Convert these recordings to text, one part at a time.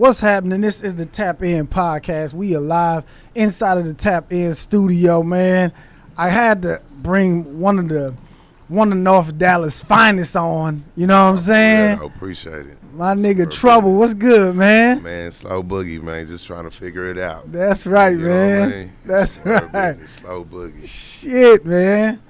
What's happening? This is the Tap In Podcast. We are live inside of the Tap In studio, man. I had to bring one of North Dallas finest on. You know what I'm saying? Yeah, I appreciate it. My nigga Trouble. What's good, man? Man, slow boogie, man. Just trying to figure it out. That's right, you know man. What I mean? That's right. Slow boogie. Shit, man.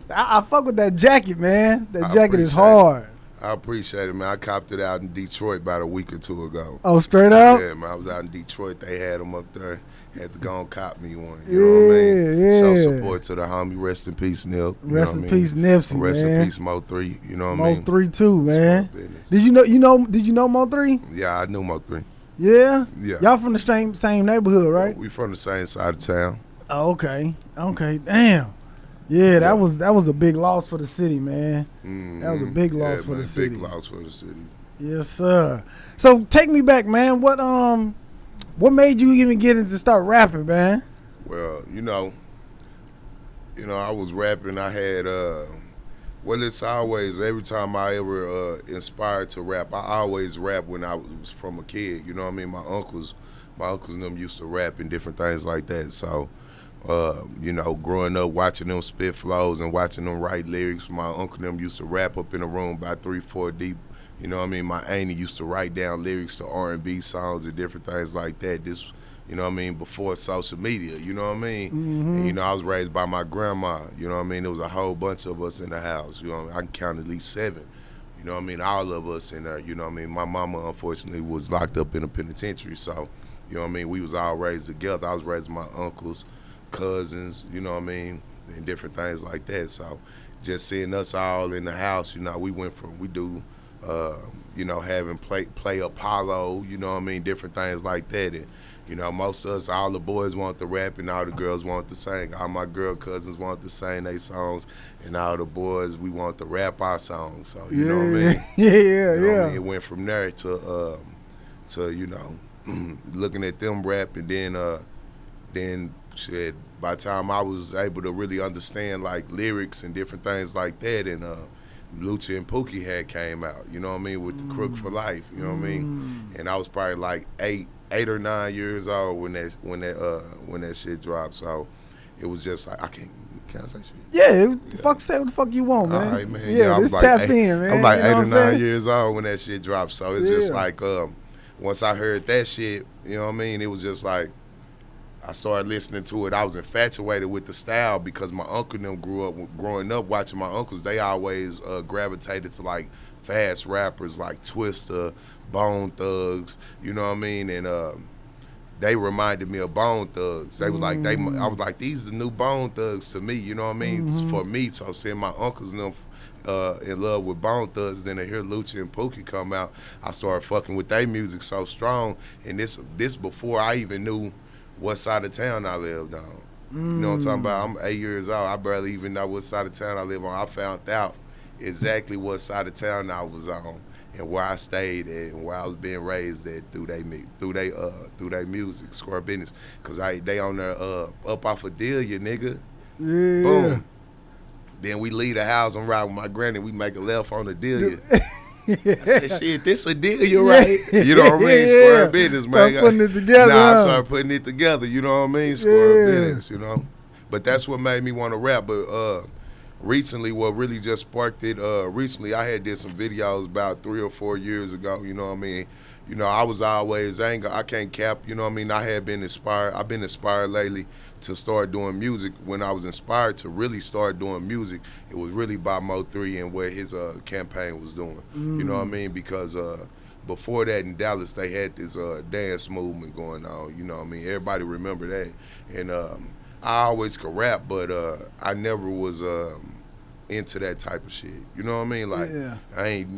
I fuck with that jacket, man. That jacket is hard. I appreciate it, man. I copped it out in Detroit about a week or two ago. Oh, straight up? Yeah, man. I was out in Detroit. They had them up there. Had to go and cop me one. You know what I mean? Yeah. Show support to the homie. Rest in peace, Nip. Rest in peace, Nipsey, Rest man. in peace, Mo3. You know what I mean? Mo3 too, man. Did you know Mo3? Yeah, I knew Mo3. Yeah? Yeah. Y'all from the same neighborhood, right? We from the same side of town. Oh, okay. Damn. Yeah, that was a big loss for the city, man. That was a big loss for the city. Big loss for the city. Yes, sir. So take me back, man. What made you even get into start rapping, man? Well, you know, I was rapping. I had it's always every time I ever inspired to rap, I always rap when I was from a kid. You know what I mean? My uncles and them used to rap and different things like that. So. Growing up watching them spit flows and watching them write lyrics, my uncle and them used to rap up in the room by 3-4 deep. You know what I mean? My auntie used to write down lyrics to R&B songs and different things like that. This, you know what I mean, before social media, you know what I mean? Mm-hmm. And, I was raised by my grandma, you know what I mean? There was a whole bunch of us in the house, you know what I mean? I can count at least 7. You know what I mean? All of us in there, you know what I mean? My mama, unfortunately, was locked up in a penitentiary, so, you know what I mean? We was all raised together. I was raised with my uncles, cousins, you know what I mean, and different things like that. So just seeing us all in the house, we went from, having play Apollo, you know what I mean, different things like that. And, most of us, all the boys want to rap and all the girls want to sing. All my girl cousins want to sing their songs and all the boys, we want to rap our songs. So, you know what I mean? Yeah. It went from there to looking at them rap and then shit, by the time I was able to really understand like lyrics and different things like that, and Lucha and Pookie had came out, you know what I mean, with the Crook for Life, you know what I mean, and I was probably like 8 or 9 years old when that shit dropped. So it was just like Can I say shit? Yeah. Fuck, say what the fuck you want, man. All right, man. Yeah, this tap in, man. I'm like 8 or 9 saying? years old when that shit dropped. So it's just like once I heard that shit, you know what I mean, it was just like I started listening to it. I was infatuated with the style because my uncle and them growing up watching my uncles. They always gravitated to like fast rappers like Twista, Bone Thugs, you know what I mean? And they reminded me of Bone Thugs. They was like, I was like, these are the new Bone Thugs to me, you know what I mean? For me, so seeing my uncles and them in love with Bone Thugs, then to hear Lucha and Pookie come out, I started fucking with their music so strong. And this before I even knew what side of town I lived on. You know what I'm talking about? I'm 8 years old. I barely even know what side of town I live on. I found out exactly what side of town I was on and where I stayed at and where I was being raised at through they music, Square Business. Cause they on there up off of Delia, nigga. Yeah. Boom. Then we leave the house and ride with my granny. We make a left on the Delia. I said, shit, this a Delia, right? You know what I mean? Square Business, man. Start putting it together. I started putting it together, you know what I mean? Square Business, you know? But that's what made me want to rap. But recently, what really just sparked it, I had did some videos about 3 or 4 years ago, you know what I mean? I was always angry. I can't cap, you know what I mean? I've been inspired lately to start doing music. When I was inspired to really start doing music, it was really by Mo3 and what his campaign was doing. You know what I mean? Because before that in Dallas, they had this dance movement going on, you know what I mean? Everybody remember that. And I always could rap, but I never was into that type of shit. You know what I mean? Like, I ain't,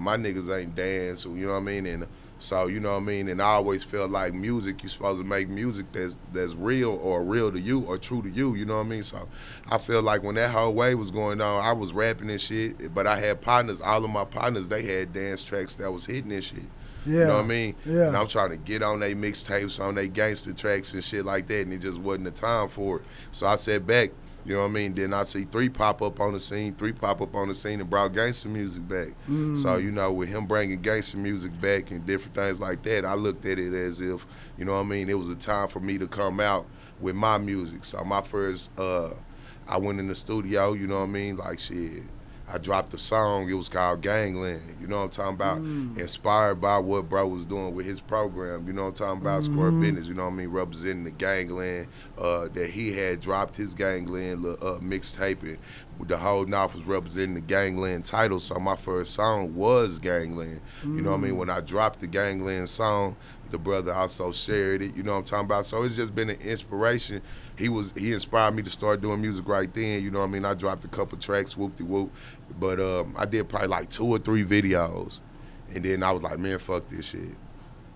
my niggas ain't dance, you know what I mean? And so, you know what I mean? And I always felt like music, you're supposed to make music that's real or real to you or true to you, you know what I mean? So I feel like when that whole wave was going on, I was rapping and shit, but I had partners, all of my partners, they had dance tracks that was hitting and shit. Yeah. You know what I mean? Yeah. And I'm trying to get on their mixtapes, on their gangster tracks and shit like that, and it just wasn't the time for it. So I sat back You know what I mean? Then I see 3 pop up on the scene, and brought gangster music back. So, you know, with him bringing gangster music back and different things like that, I looked at it as if, you know what I mean, it was a time for me to come out with my music. So my first, I went in the studio, you know what I mean, like shit. I dropped a song, it was called Gangland, you know what I'm talking about? Inspired by what bro was doing with his program, you know what I'm talking about? Square Business, you know what I mean? Representing the Gangland, that he had dropped his Gangland mixtape, and the whole NAWF was representing the Gangland title, so my first song was Gangland. You know what I mean? When I dropped the Gangland song, the brother also shared it, you know what I'm talking about? So it's just been an inspiration. He inspired me to start doing music right then, you know what I mean? I dropped a couple tracks, whoop-de-whoop, but I did probably like 2 or 3 videos, and then I was like, man, fuck this shit.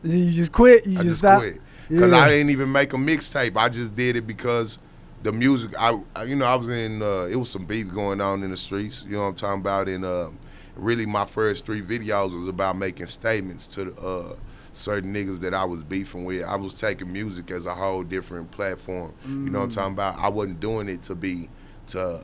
And you just quit? I just stopped? Quit. Because I didn't even make a mixtape. I just did it because the music, I was in, it was some beef going on in the streets, you know what I'm talking about? And really my first 3 videos was about making statements to certain niggas that I was beefing with. I was taking music as a whole different platform. You know what I'm talking about? I wasn't doing it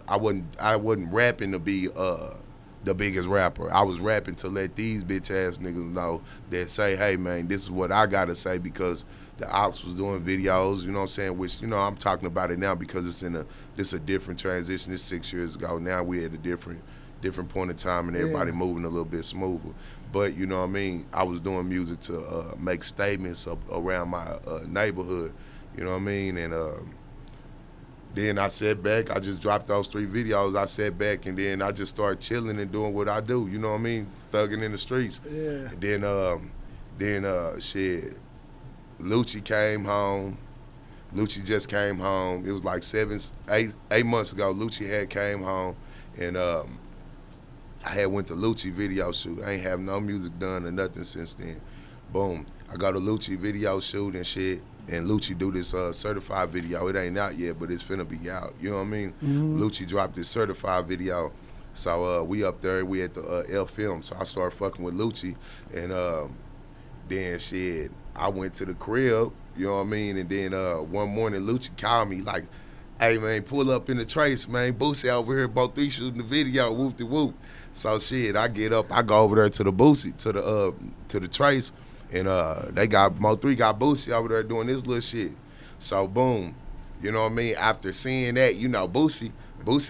I wasn't rapping to be the biggest rapper. I was rapping to let these bitch ass niggas know that say, hey man, this is what I gotta say, because the ops was doing videos, you know what I'm saying, which, you know, I'm talking about it now because it's a different transition. It's 6 years ago. Now we at a different point in time, and everybody moving a little bit smoother. But, you know what I mean, I was doing music to make statements around my neighborhood, you know what I mean? And then I sat back, I just dropped those 3 videos, I sat back, and then I just started chilling and doing what I do, you know what I mean? Thugging in the streets. Yeah. And then shit, Lucci came home. Lucci just came home. It was like 8 months ago, Lucci had came home, and I had went to Lucci video shoot. I ain't have no music done or nothing since then. Boom. I got a Lucci video shoot and shit, and Lucci do this certified video. It ain't out yet, but it's finna be out. You know what I mean? Lucci dropped this certified video. So we up there, we at the L Film. So I started fucking with Lucci, and then shit, I went to the crib, you know what I mean? And then one morning, Lucci called me like, hey man, pull up in the trace, man. Boosie over here, Mo3 shooting the video, whoop-de-whoop. So shit, I get up, I go over there to the Boosie, to the trace, and they got Mo3 got Boosie over there doing this little shit. So boom, you know what I mean? After seeing that, you know, Boosie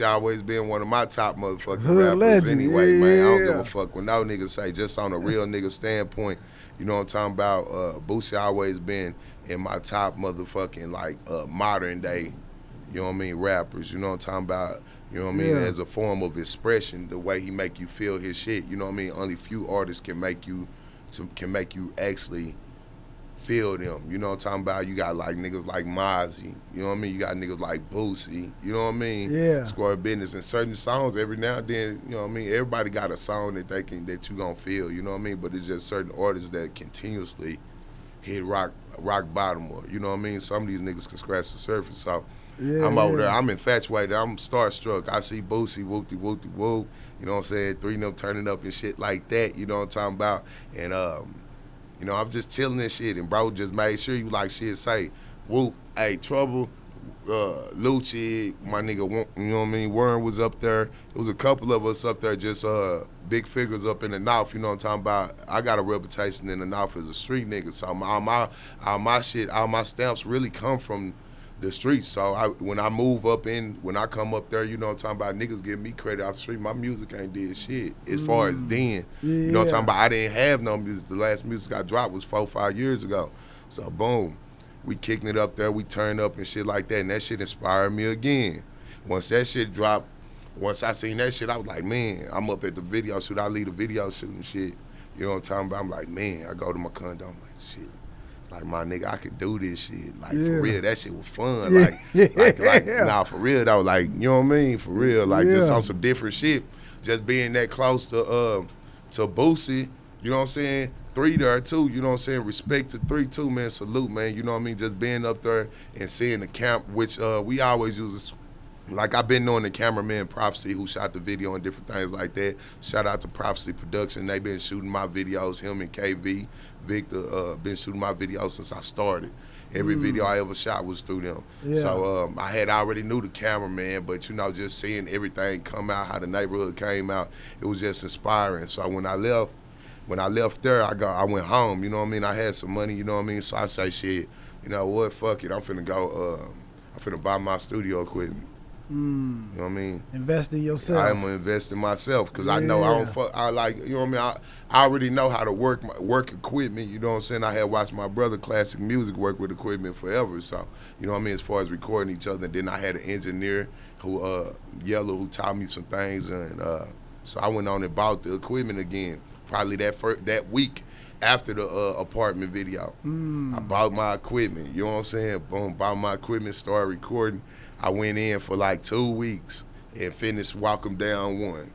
always been one of my top motherfucking rappers legend. Anyway, man. I don't give a fuck what no niggas say, just on a real nigga standpoint. You know what I'm talking about? Boosie always been in my top motherfucking like modern day, you know what I mean, rappers. You know what I'm talking about? You know what I mean? As a form of expression, the way he make you feel his shit. You know what I mean? Only few artists can make you actually feel them. You know what I'm talking about? You got like niggas like Mo3, you know what I mean? You got niggas like Boosie, you know what I mean? Yeah. Square Business, and certain songs every now and then, you know what I mean? Everybody got a song that you gonna feel, you know what I mean? But it's just certain artists that continuously hit rock bottom, or you know what I mean? Some of these niggas can scratch the surface. So I'm over there, I'm infatuated, I'm starstruck. I see Boosie, whoop-de-whoop-de-whoop, you know what I'm saying? 3 of them turning up and shit like that, you know what I'm talking about? And you know, I'm just chilling and shit, and bro just made sure you like shit say, whoop, hey, Trouble, Lucci, my nigga, you know what I mean? Warren was up there. It was a couple of us up there, just big figures up in the NAWF, you know what I'm talking about? I got a reputation in the NAWF as a street nigga, so all my shit, all my stamps really come from the streets. So when I come up there, you know what I'm talking about, niggas give me credit off the street. My music ain't did shit as far as then. You know what I'm talking about? I didn't have no music. The last music I dropped was 4 or 5 years ago. So boom, we kicking it up there, we turned up and shit like that, and that shit inspired me again. Once that shit dropped, once I seen that shit, I was like, man, I'm up at the video shoot. I lead a video shoot and shit. You know what I'm talking about? I'm like, man, I go to my condo, I'm like, shit. Like, my nigga, I can do this shit. Like, for real, that shit was fun. Nah, for real, though. Like, you know what I mean? For real. Like, just on some different shit. Just being that close to Boosie, you know what I'm saying? 3 there, too. You know what I'm saying? Respect to 3, too, man. Salute, man. You know what I mean? Just being up there and seeing the camp, which we always use. Like, I've been knowing the cameraman Prophecy who shot the video and different things like that. Shout out to Prophecy Production. They been shooting my videos, him and KV. Victor been shooting my videos since I started. Every video I ever shot was through them. Yeah. So I had already knew the cameraman, but just seeing everything come out, how the neighborhood came out, it was just inspiring. So when I left there, I went home. You know what I mean? I had some money. You know what I mean? So I say, shit, you know what? Fuck it. I'm finna go. I'm finna buy my studio equipment. You know what I mean? Invest in yourself. I'm gonna invest in myself because I know I don't fuck. I like, you know what I mean. I already know how to work equipment. You know what I'm saying? I had watched my brother classic music work with equipment forever. So you know what I mean. As far as recording each other, then I had an engineer who Yellow who taught me some things, and so I went on and bought the equipment again. Probably that week after the apartment video, I bought my equipment. You know what I'm saying? Boom, bought my equipment, started recording. I went in for like 2 weeks and finished Walk 'Em Down 1.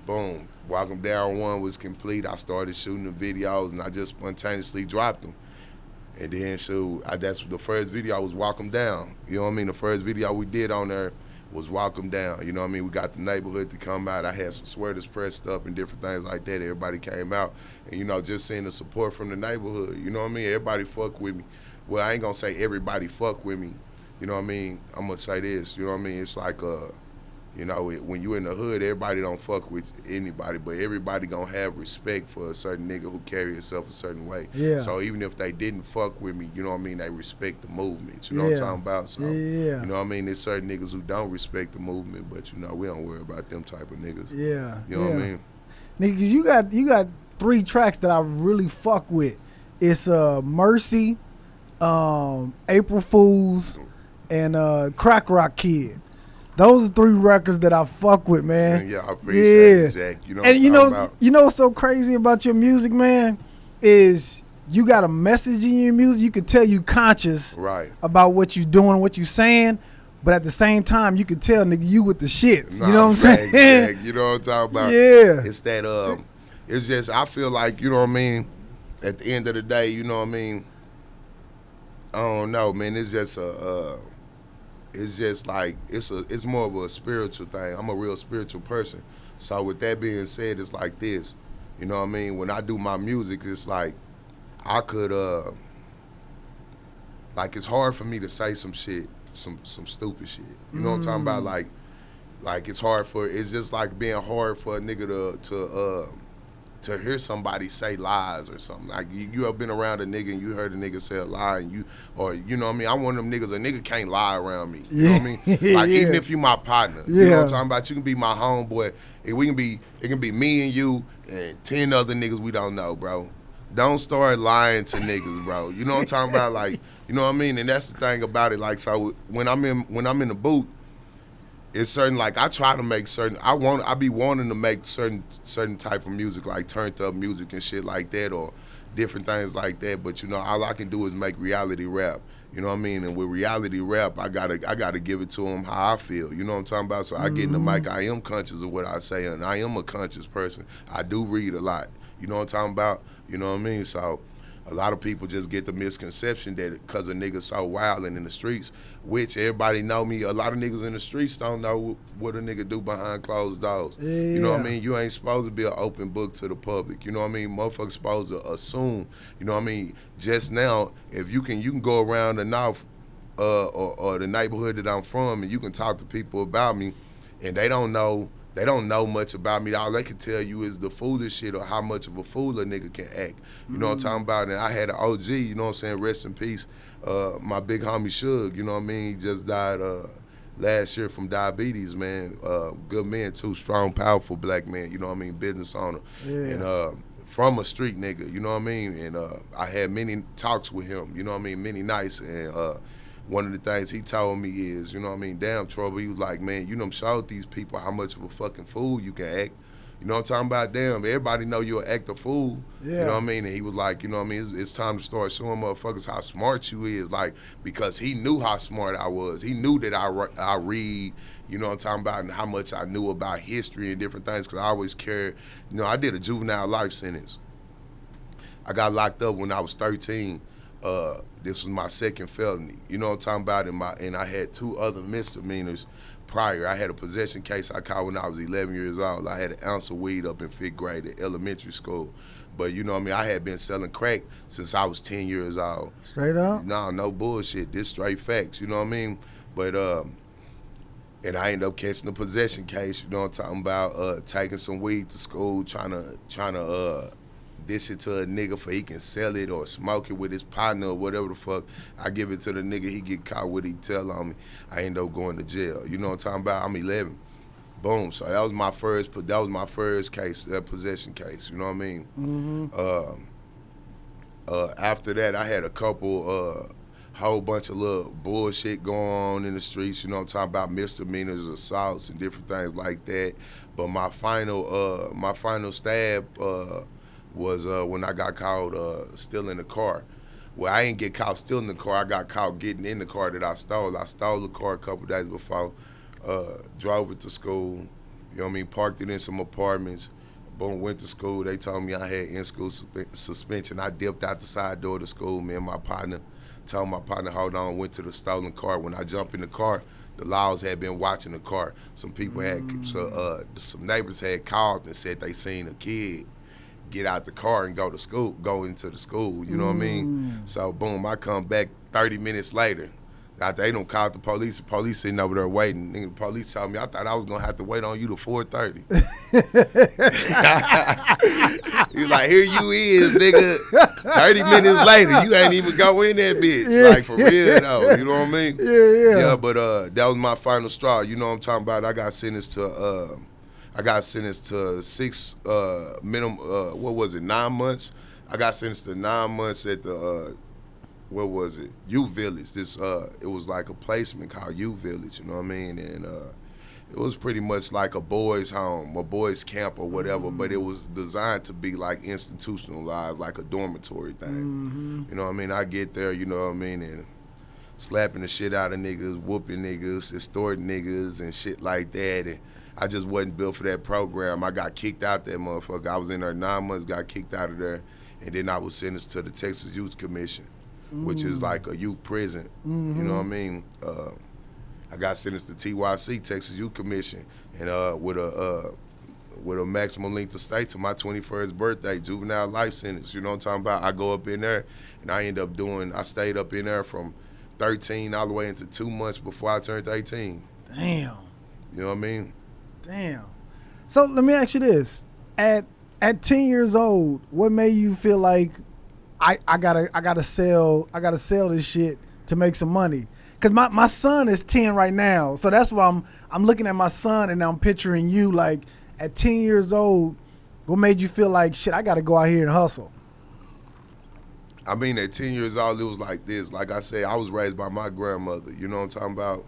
Boom. Walk 'Em Down 1 was complete. I started shooting the videos and I just spontaneously dropped them. And then that's the first video was Walk 'Em Down. You know what I mean? The first video we did on there was Walk 'Em Down. You know what I mean? We got the neighborhood to come out. I had some sweaters pressed up and different things like that. Everybody came out. And, just seeing the support from the neighborhood. You know what I mean? Everybody fuck with me. Well, I ain't going to say everybody fuck with me. You know what I mean? I'm going to say this. You know what I mean? It's like, when you in the hood, everybody don't fuck with anybody, but everybody going to have respect for a certain nigga who carry himself a certain way. Yeah. So even if they didn't fuck with me, you know what I mean? They respect the movement. You know what I'm talking about? So, you know what I mean? There's certain niggas who don't respect the movement, but, we don't worry about them type of niggas. Yeah. You know what I mean? Niggas, you got 3 tracks that I really fuck with. It's Mercy, April Fools, and Crack Rock Kid. Those are 3 records that I fuck with, man. Yeah, I appreciate it, Jack. You know what I'm talking about? You know what's so crazy about your music, man? Is you got a message in your music. You could tell you conscious about what you doing, what you saying, but at the same time, you could tell, nigga, you with the shits. You know what I'm saying? Jack, you know what I'm talking about? Yeah. It's that, it's just, I feel like, you know what I mean, at the end of the day, you know what I mean, I don't know, man, it's just it's just like, it's more of a spiritual thing. I'm a real spiritual person. So with that being said, it's like this. You know what I mean? When I do my music, it's like I could like it's hard for me to say some shit, some stupid shit. You know what I'm talking about? Like it's just like being hard for a nigga to hear somebody say lies or something. Like you have been around a nigga and you heard a nigga say a lie and you know what I mean? I'm one of them niggas, a nigga can't lie around me. You know what I mean? Like even if you my partner, you know what I'm talking about? You can be my homeboy. It can be me and you and 10 other niggas we don't know, bro. Don't start lying to niggas, bro. You know what I'm talking about? Like, you know what I mean? And that's the thing about it. Like, so when I'm in the booth, it's certain, like, I try to make certain, I be wanting to make certain type of music, like turned up music and shit like that, or different things like that. But all I can do is make reality rap. You know what I mean? And with reality rap, I gotta give it to them how I feel. You know what I'm talking about? So I get in the mic, I am conscious of what I say, and I am a conscious person. I do read a lot. You know what I'm talking about? You know what I mean? So a lot of people just get the misconception that because a nigga so wild and in the streets, which everybody know me, a lot of niggas in the streets don't know what a nigga do behind closed doors. Yeah. You know what I mean? You ain't supposed to be an open book to the public. You know what I mean? Motherfuckers supposed to assume, you know what I mean? Just now, if you can go around the NAWF or the neighborhood that I'm from and you can talk to people about me and they don't know much about me. All they can tell you is the foolish shit or how much of a fool a nigga can act. You know what I'm talking about? And I had an OG, you know what I'm saying, rest in peace, my big homie Suge, you know what I mean? He just died last year from diabetes, man. Good man too, strong, powerful black man, you know what I mean, business owner. Yeah. And from a street nigga, you know what I mean? And I had many talks with him, you know what I mean, many nights. And one of the things he told me is, you know what I mean, damn, Trouble, he was like, man, you done showed these people how much of a fucking fool you can act. You know what I'm talking about? Damn, everybody know you'll act a fool. Yeah. You know what I mean? And he was like, you know what I mean, it's time to start showing motherfuckers how smart you is, like, because he knew how smart I was. He knew that I read, you know what I'm talking about, and how much I knew about history and different things, because I always cared. You know, I did a juvenile life sentence. I got locked up when I was 13. This was my second felony. You know what I'm talking about? And I had 2 other misdemeanors prior. I had a possession case I caught when I was 11 years old. I had an ounce of weed up in 5th grade at elementary school. But you know what I mean, I had been selling crack since I was 10 years old. Straight up? No bullshit. This straight facts, you know what I mean? But and I ended up catching a possession case, you know what I'm talking about, taking some weed to school, trying to dish it to a nigga for he can sell it or smoke it with his partner or whatever the fuck. I give it to the nigga, he get caught with it, he tell on me. I end up going to jail. You know what I'm talking about? I'm 11. Boom. So that was my first case, that possession case. You know what I mean? Mm-hmm. After that, I had a couple, whole bunch of little bullshit going on in the streets. You know what I'm talking about? Misdemeanors, assaults, and different things like that. But my final stab was when I got caught stealing the car. Well, I ain't get caught stealing the car. I got caught getting in the car that I stole. I stole the car a couple days before. Drove it to school, you know what I mean, parked it in some apartments, boom, went to school. They told me I had in-school suspension. I dipped out the side door to school. Me and my partner told my partner, hold on, went to the stolen car. When I jumped in the car, the laws had been watching the car. Some people some neighbors had called and said they seen a kid get out the car and go into the school, you know what I mean? So boom, I come back 30 minutes later. After they don't call the police sitting over there waiting. Nigga, the police told me, I thought I was gonna have to wait on you to 4:30. He's like, here you is, nigga. 30 minutes later, you ain't even go in that bitch. Yeah. Like, for real though, you know what I mean? Yeah, but that was my final straw. You know what I'm talking about? I got sentenced to 6 minimum, 9 months? I got sentenced to 9 months at the what was it? Youth Village. It was like a placement called Youth Village, you know what I mean? And it was pretty much like a boys' home, a boys' camp or whatever, but it was designed to be like institutionalized, like a dormitory thing. You know what I mean? I get there, you know what I mean, and slapping the shit out of niggas, whooping niggas, extorting niggas and shit like that. And I just wasn't built for that program. I got kicked out that motherfucker. I was in there 9 months, got kicked out of there, and then I was sentenced to the Texas Youth Commission, which is like a youth prison. You know what I mean? I got sentenced to TYC, Texas Youth Commission, and with a maximum length of stay to my 21st birthday, juvenile life sentence. You know what I'm talking about? I go up in there, and I stayed up in there from 13 all the way into 2 months before I turned 18. Damn. You know what I mean? Damn. So let me ask you this: at 10 years old, what made you feel like I gotta sell this shit to make some money? Cause my son is 10 right now, so that's why I'm looking at my son and I'm picturing you like at 10 years old. What made you feel like shit? I gotta go out here and hustle. I mean, at 10 years old, it was like this. Like I said, I was raised by my grandmother. You know what I'm talking about?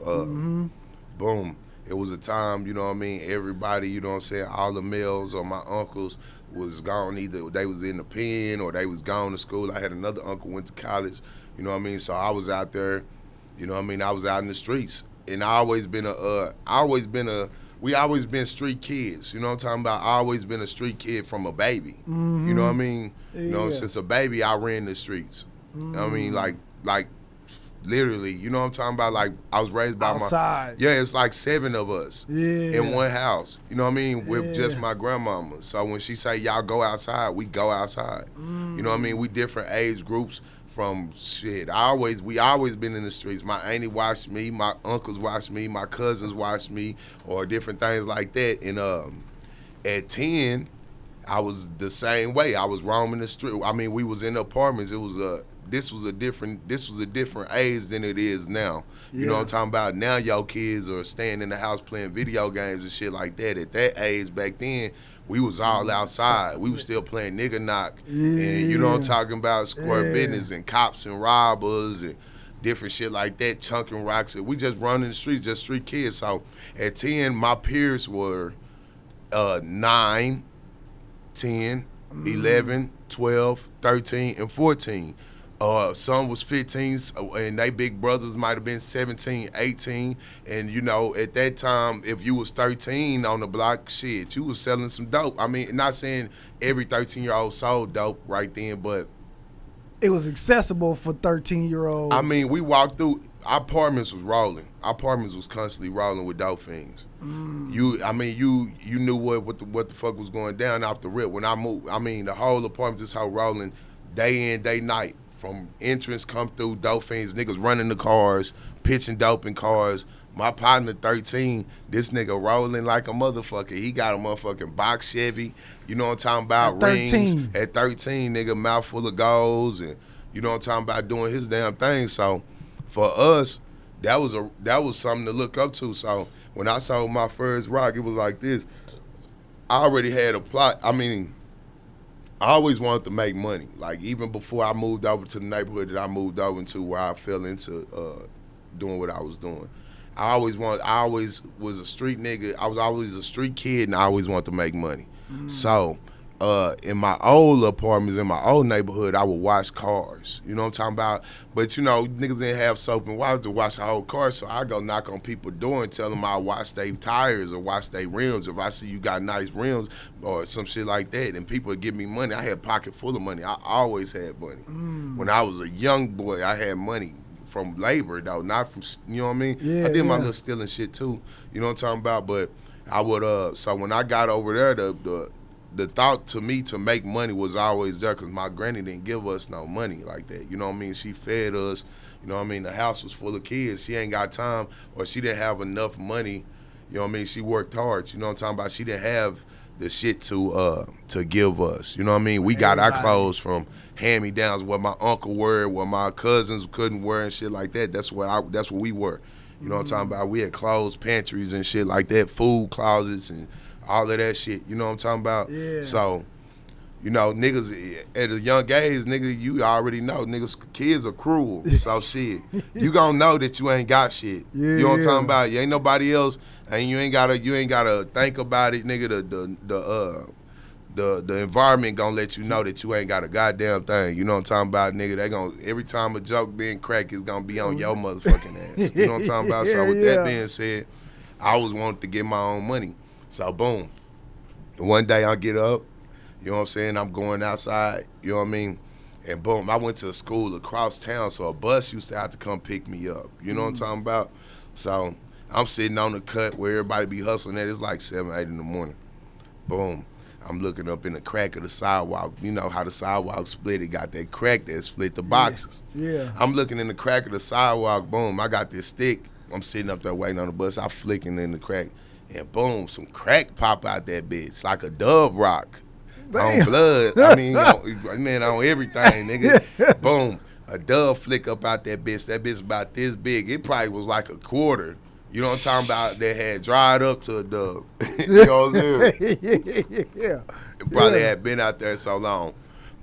Boom. It was a time, you know what I mean, everybody, you know what I'm saying, all the males or my uncles was gone. Either they was in the pen or they was gone to school. I had another uncle went to college, you know what I mean? So I was out there, you know what I mean? I was out in the streets. And we always been street kids, you know what I'm talking about? I always been a street kid from a baby, you know what I mean? Yeah. You know, since a baby, I ran the streets. You know what I mean? Like, literally, you know what I'm talking about? Like, I was raised by outside. It's like 7 of us in one house, you know what I mean, with just my grandmama. So when she say, y'all go outside, we go outside. You know what I mean? We different age groups from shit. We always been in the streets. My auntie watched me, my uncles watched me, my cousins watched me, or different things like that. And at 10, I was the same way. I was roaming the street. I mean, we was in apartments. This was a different age than it is now. You know what I'm talking about? Now y'all kids are staying in the house playing video games and shit like that. At that age back then, we was all outside. We was still playing nigga knock. And you know what I'm talking about? Square business and cops and robbers and different shit like that, chunking rocks. We just running the streets, just street kids. So at 10, my peers were 9, 10, 11, 12, 13, and 14. Some was 15, and they big brothers might have been 17, 18. And, you know, at that time, if you was 13 on the block, shit, you was selling some dope. I mean, not saying every 13-year-old sold dope right then, but it was accessible for 13-year-olds. I mean, we walked through. Our apartments was rolling. Our apartments was constantly rolling with dope fiends. You knew what the fuck was going down off the rip. When I moved, I mean, the whole apartment just how rolling, day in, day night. From entrance come through, dope fiends, niggas running the cars, pitching dope in cars. My partner 13, this nigga rolling like a motherfucker. He got a motherfucking box Chevy. You know what I'm talking about? At 13. Rings. At 13, nigga, mouth full of goals, and you know what I'm talking about, doing his damn thing. So for us, that was something to look up to. So when I sold my first rock, it was like this. I already had a plot. I mean, I always wanted to make money. Like, even before I moved over to the neighborhood that I moved over into, where I fell into doing what I was doing. I always was a street nigga. I was always a street kid, and I always wanted to make money. So in my old apartments, in my old neighborhood, I would wash cars. You know what I'm talking about? But, you know, niggas didn't have soap and water to wash the whole car, so I go knock on people's door and tell them I'll wash their tires or wash their rims. If I see you got nice rims or some shit like that, and people would give me money. I had a pocket full of money. I always had money. When I was a young boy, I had money. From labor, though, not from, you know what I mean? Yeah, I did my little stealing shit, too. You know what I'm talking about? But I would, so when I got over there, the thought to me to make money was always there, because my granny didn't give us no money like that. You know what I mean? She fed us. You know what I mean? The house was full of kids. She ain't got time, or she didn't have enough money. You know what I mean? She worked hard. You know what I'm talking about? She didn't have the shit to give us. You know what I mean? We got our clothes from hand-me-downs, what my uncle wore, what my cousins couldn't wear and shit like that. That's what we were. You know what I'm talking about? We had clothes, pantries and shit like that, food closets and all of that shit. You know what I'm talking about? Yeah. So, you know, niggas at a young age, nigga, you already know, niggas, kids are cruel. So shit, you gonna know that you ain't got shit. Yeah, you know what I'm talking about? You ain't nobody else, and you ain't gotta think about it, nigga. The environment gonna let you know that you ain't got a goddamn thing. You know what I'm talking about, nigga? They gonna, every time a joke being cracked, it's gonna be on your motherfucking ass. You know what I'm talking about? So with that being said, I always wanted to get my own money. So boom, one day I get up, you know what I'm saying? I'm going outside, you know what I mean? And boom, I went to a school across town, so a bus used to have to come pick me up. You know what I'm talking about? So I'm sitting on the cut where everybody be hustling at. It's like 7, 8 in the morning. Boom. I'm looking up in the crack of the sidewalk. You know how the sidewalk split. It got that crack that split the boxes. Yeah. I'm looking in the crack of the sidewalk. Boom, I got this stick. I'm sitting up there waiting on the bus. I'm flicking in the crack. And boom, some crack pop out that bitch like a dove rock. Damn. On blood. I mean, on everything, nigga. Boom, a dove flick up out that bitch. That bitch about this big. It probably was like a quarter. You know what I'm talking about? That had dried up to a dove. You know what I'm saying? Yeah. It probably had been out there so long.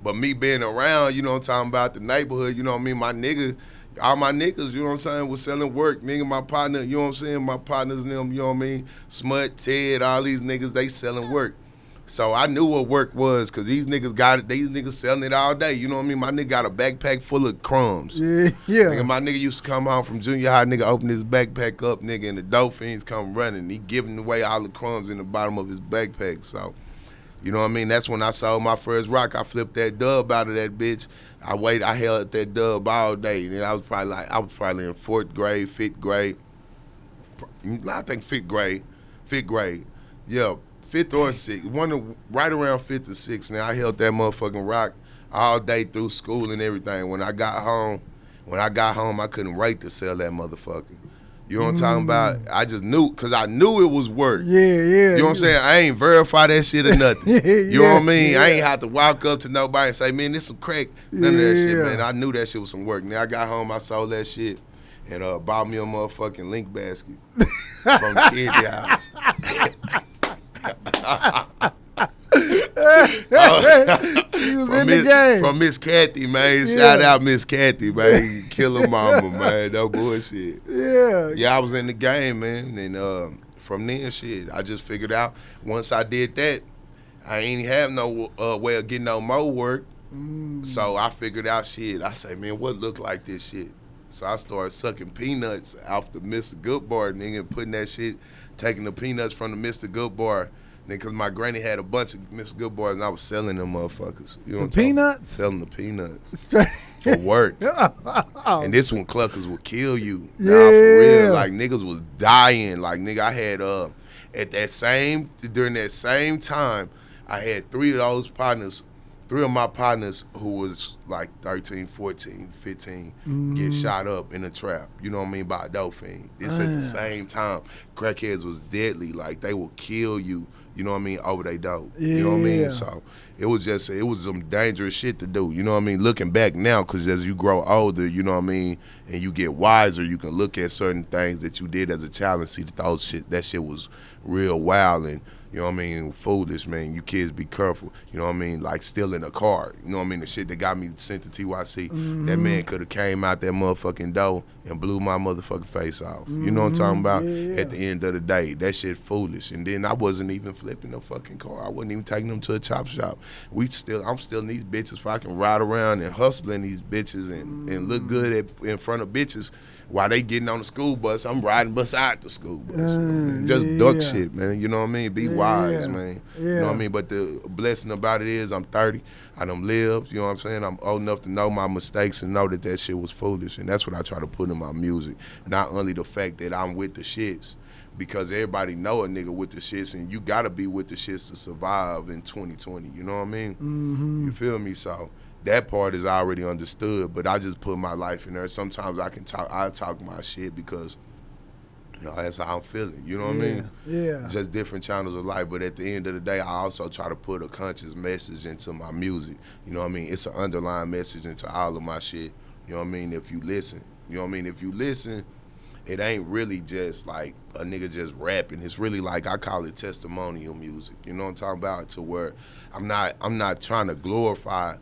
But me being around, you know what I'm talking about, the neighborhood, you know what I mean? My nigga, all my niggas, you know what I'm saying, was selling work. Nigga, my partner, you know what I'm saying? My partners and them, you know what I mean? Smut, Ted, all these niggas, they selling work. So I knew what work was, because these niggas got it. These niggas selling it all day. You know what I mean? My nigga got a backpack full of crumbs. Yeah. Nigga, my nigga used to come home from junior high, nigga open his backpack up, nigga, and the dope fiends come running. He giving away all the crumbs in the bottom of his backpack. So, you know what I mean? That's when I sold my first rock. I flipped that dub out of that bitch. I held that dub all day. And I was probably in 4th grade, 5th grade. I think 5th grade. Yeah. 5th or 6th, right around 5th or 6th. Now I held that motherfucking rock all day through school and everything. When I got home, I couldn't wait to sell that motherfucker. You know what I'm talking about? I just knew, because I knew it was work. Yeah. You know what I'm saying? I ain't verify that shit or nothing. You know what I mean? I ain't have to walk up to nobody and say, man, this some crack. None of that shit, man. I knew that shit was some work. Now I got home, I sold that shit and bought me a motherfucking link basket from the kid's house. He was in the game. From Miss Kathy, man. Shout out Miss Kathy, man. Killer mama, man. No bullshit. Yeah, I was in the game, man. And from then, shit, I just figured out once I did that, I ain't have no way of getting no more work. So I figured out shit. I say, man, what look like this shit? So I started sucking peanuts off the Mr. Good Bar, nigga, and putting that shit, taking the peanuts from the Mr. Good Bar, nigga, because my granny had a bunch of Mr. Good Bars, and I was selling them motherfuckers. You know what I'm peanuts? Selling the peanuts. Straight. for work. And this one cluckers will kill you. Yeah. Nah, for real. Like niggas was dying. Like nigga, I had during that same time, I had three of my partners who was like 13, 14, 15 get shot up in a trap. You know what I mean? By a dope fiend. It's at the same time. Crackheads was deadly. Like they will kill you. You know what I mean? Over they dope. Yeah. You know what I mean? So it was some dangerous shit to do. You know what I mean? Looking back now, because as you grow older, you know what I mean, and you get wiser, you can look at certain things that you did as a child and see that shit was real wild and, you know what I mean, foolish, man. You kids be careful. You know what I mean? Like stealing a car. You know what I mean? The shit that got me sent to TYC. That man could have came out that motherfucking door and blew my motherfucking face off. You know what I'm talking about? Yeah. At the end of the day, that shit foolish. And then I wasn't even flipping no fucking car. I wasn't even taking them to a chop shop. I'm still in these bitches if I can ride around and hustle in these bitches and look good in front of bitches. While they getting on the school bus, I'm riding beside the school bus. Just duck shit, man. You know what I mean? Be wise, man. You know what I mean? But the blessing about it is I'm 30. I done lived. You know what I'm saying? I'm old enough to know my mistakes and know that shit was foolish. And that's what I try to put in my music. Not only the fact that I'm with the shits, because everybody know a nigga with the shits, and you gotta be with the shits to survive in 2020. You know what I mean? You feel me? So that part is already understood, but I just put my life in there. Sometimes I talk my shit because, you know, that's how I'm feeling. You know what I mean? Yeah. Just different channels of life, but at the end of the day, I also try to put a conscious message into my music. You know what I mean? It's an underlying message into all of my shit. You know what I mean? If you listen. You know what I mean? If you listen, it ain't really just like a nigga just rapping. It's really like, I call it testimonial music. You know what I'm talking about? To where I'm not trying to glorify.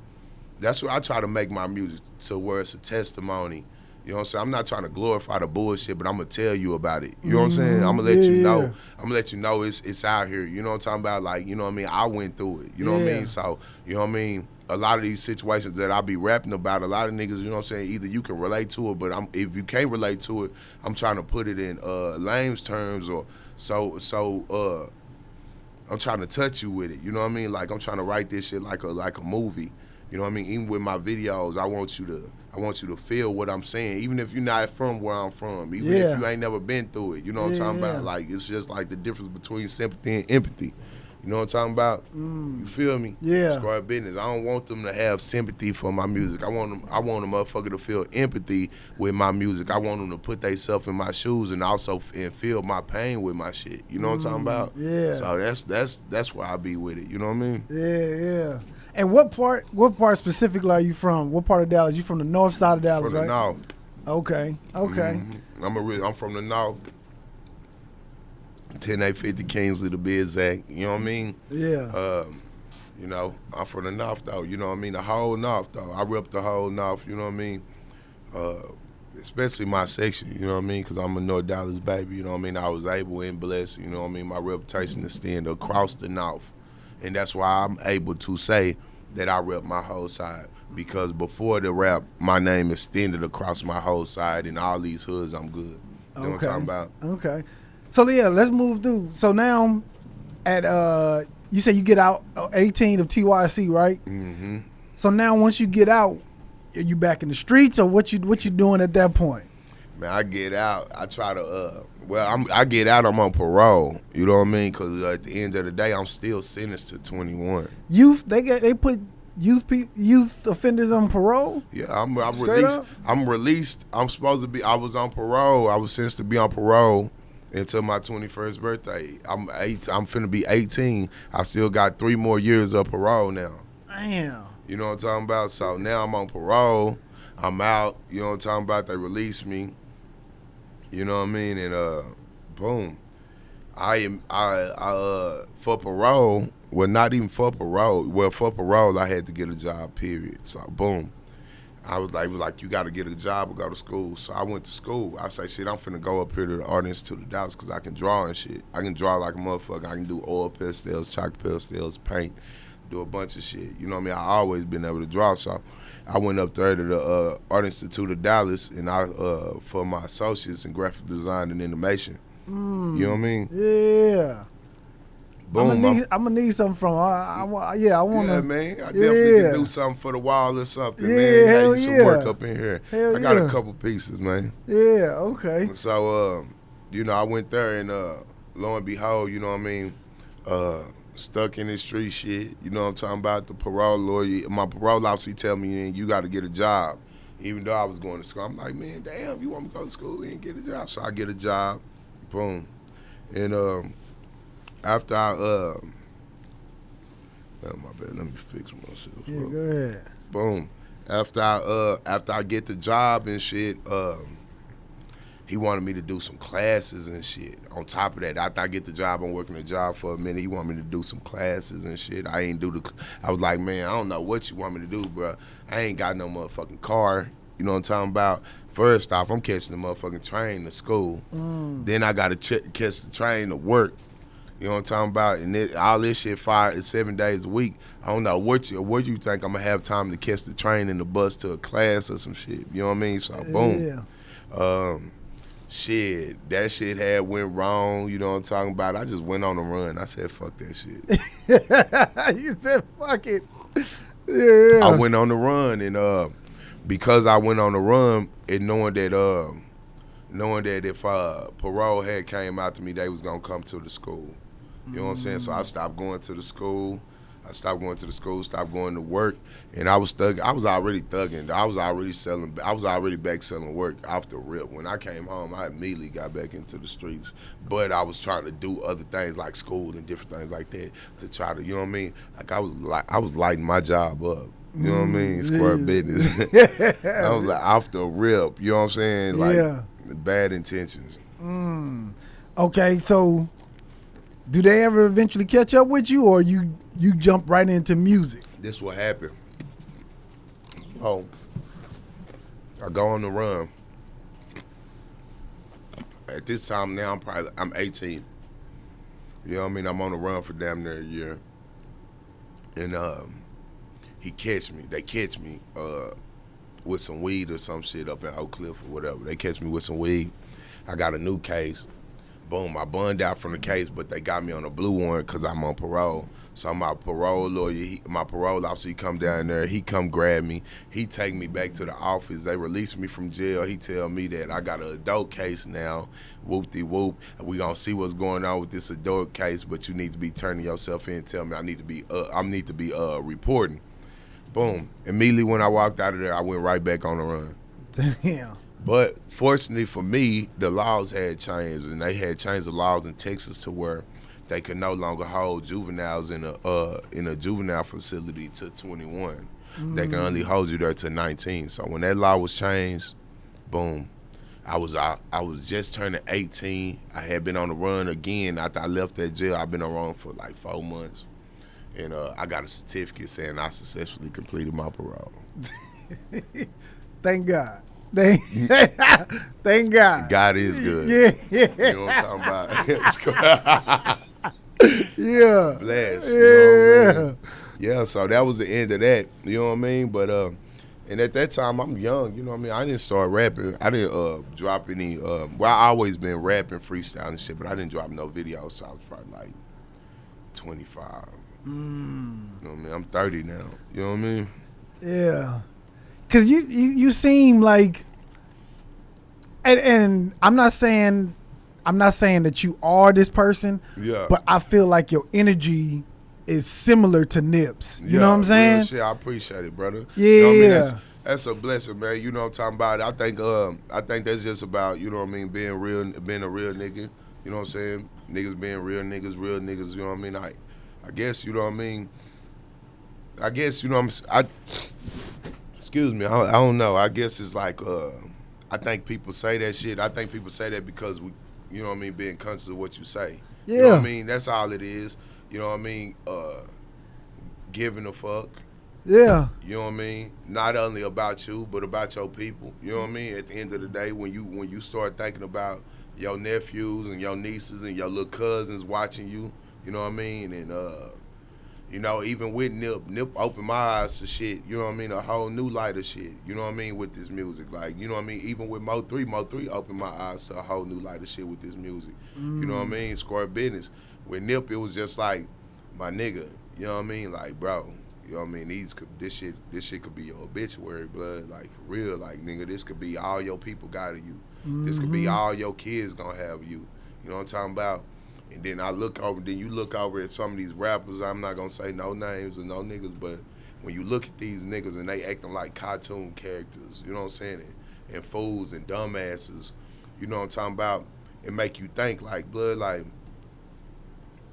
That's what I try to make my music, to where it's a testimony. You know what I'm saying? I'm not trying to glorify the bullshit, but I'm going to tell you about it. You know what I'm saying? I'm going to let you know. I'm going to let you know it's out here. You know what I'm talking about? Like, you know what I mean? I went through it. You know what I mean? So, you know what I mean? A lot of these situations that I be rapping about, a lot of niggas, you know what I'm saying? Either you can relate to it, but if you can't relate to it, I'm trying to put it in lame's terms, or I'm trying to touch you with it. You know what I mean? Like, I'm trying to write this shit like a movie. You know what I mean? Even with my videos, I want you to feel what I'm saying, even if you're not from where I'm from, even if you ain't never been through it. You know what I'm talking about? Like, it's just like the difference between sympathy and empathy. You know what I'm talking about? You feel me? Yeah. Square business. I don't want them to have sympathy for my music. I want a motherfucker to feel empathy with my music. I want them to put themselves in my shoes and also feel my pain with my shit. You know what I'm talking about? Yeah. So that's where I be with it. You know what I mean? Yeah. And what part specifically are you from? What part of Dallas? You from the north side of Dallas, From the right? north. Okay. I'm from the north. 10850 Kingsley to be exact. You know what I mean? Yeah. You know, I'm from the north though. You know what I mean? The whole north though. I rep the whole north. You know what I mean? Especially my section. You know what I mean? Because I'm a North Dallas baby. You know what I mean? I was able and blessed. You know what I mean? My reputation extends across the north. And that's why I'm able to say that I rep my whole side. Because before the rap, my name extended across my whole side. In all these hoods, I'm good. You know what I'm talking about? Okay. So, yeah, let's move through. So now, you say you get out 18 of TYC, right? Mm-hmm. So now once you get out, are you back in the streets, or what you doing at that point? Man, I get out. I try to, I get out, I'm on parole. You know what I mean? Because at the end of the day, I'm still sentenced to 21. Youth, they put youth offenders on parole? Yeah, I'm released. I'm released. I'm supposed to be, I was on parole. I was sentenced to be on parole until my 21st birthday. I'm finna be 18. I still got 3 more years of parole now. Damn. You know what I'm talking about? So now I'm on parole. I'm out. You know what I'm talking about? They released me. You know what I mean? And boom. For parole, well, not even for parole. Well, for parole, I had to get a job, period. So boom. I was like, you got to get a job or go to school. So I went to school. I say, shit, I'm finna go up here to the Art Institute of Dallas because I can draw and shit. I can draw like a motherfucker. I can do oil pastels, chalk pastels, paint, do a bunch of shit. You know what I mean? I always been able to draw. So I went up there to the Art Institute of Dallas, and I for my associates in graphic design and animation. You know what I mean? Yeah. Boom. I'm gonna need something from. I want. Yeah, I want to. Yeah, man. I definitely can do something for the wall or something, Yeah, man. hell You some yeah. work up in here. Hell I got yeah. a couple pieces, man. Yeah. Okay. So, you know, I went there and lo and behold, you know what I mean, stuck in this street shit. You know what I'm talking about? The parole lawyer, my parole officer, he tell me, you got to get a job. Even though I was going to school, I'm like, man, damn, you want me to go to school and get a job? So I get a job, boom. And after I, oh, my bad, let me fix myself. Yeah, go ahead. Boom. After I get the job and shit, he wanted me to do some classes and shit. On top of that, after I get the job, I'm working a job for a minute. He wanted me to do some classes and shit. I was like, man, I don't know what you want me to do, bro. I ain't got no motherfucking car. You know what I'm talking about? First off, I'm catching the motherfucking train to school. Then I got to catch the train to work. You know what I'm talking about? And all this shit 7 days a week. I don't know what you think I'm going to have time to catch the train and the bus to a class or some shit. You know what I mean? So, boom. Yeah. Shit, that shit had went wrong. You know what I'm talking about? I just went on a run. I said, fuck that shit. You said, fuck it. Yeah. I went on the run, and because I went on the run and knowing that if parole had came out to me, they was going to come to the school. You know what I'm saying? So I stopped going to the school. Stopped going to work, and I was thugging. I was already thugging. I was already back selling work off the rip. When I came home, I immediately got back into the streets. But I was trying to do other things like school and different things like that to try to, you know what I mean? Like I was lighting my job up. You know what I mean? Square business. I was like off the rip. You know what I'm saying? Like bad intentions. Okay, so do they ever eventually catch up with you, or you jump right into music? This what happened. Oh, I go on the run. At this time now, I'm 18. You know what I mean? I'm on the run for damn near a year, and they catch me with some weed or some shit up in Oak Cliff or whatever. They catch me with some weed. I got a new case. Boom, I burned out from the case, but they got me on a blue warrant because I'm on parole. So my parole lawyer, my parole officer, he come down there, he come grab me, he take me back to the office. They release me from jail. He tell me that I got an adult case now, whoop-de-whoop. We gonna see what's going on with this adult case, but you need to be turning yourself in and tell me I need to be reporting. Boom. Immediately when I walked out of there, I went right back on the run. Damn. But fortunately for me, the laws had changed, and they had changed the laws in Texas to where they could no longer hold juveniles in a juvenile facility to 21. They can only hold you there to 19. So when that law was changed, boom, I was just turning 18. I had been on the run again after I left that jail. I've been on the run for like 4 months, and I got a certificate saying I successfully completed my parole. Thank God. Thank God. God is good. Yeah. You know what I'm talking about? Yeah. Bless. You know what I mean? Yeah, so that was the end of that. You know what I mean? But and at that time I'm young, you know what I mean? I didn't start rapping. I didn't drop any I always been rapping, freestyle and shit, but I didn't drop no videos, so I was probably like 25. You know what I mean? I'm 30 now. You know what I mean? Yeah. Cause you seem like, and I'm not saying that you are this person. Yeah. But I feel like your energy is similar to Nip's. You know what I'm saying? Real shit, I appreciate it, brother. Yeah. You know what I mean? That's a blessing, man. You know what I'm talking about? I think that's just about, you know what I mean, being a real nigga. You know what I'm saying? Niggas being real niggas, you know what I mean? I guess, you know what I mean? I guess, you know what I'm excuse me, I don't know. I guess it's like, I think people say that shit. I think people say that because we, you know what I mean, being conscious of what you say. Yeah. You know what I mean? That's all it is. You know what I mean? Giving a fuck. Yeah. You know what I mean? Not only about you, but about your people. You know what I mean? At the end of the day, when you start thinking about your nephews and your nieces and your little cousins watching you, you know what I mean? And you know, even with Nip opened my eyes to shit, you know what I mean, a whole new light of shit, you know what I mean, with this music. Like, you know what I mean, even with Mo3 opened my eyes to a whole new light of shit with this music. You know what I mean? Square business. With Nip, it was just like, my nigga, you know what I mean? Like, bro, you know what I mean? This shit could be your obituary, blood. Like, for real, like, nigga, this could be all your people got of you. This could be all your kids gonna have you. You know what I'm talking about? And then you look over at some of these rappers, I'm not gonna say no names or no niggas, but when you look at these niggas and they acting like cartoon characters, you know what I'm saying? And fools and dumbasses, you know what I'm talking about? It make you think like, blood, like,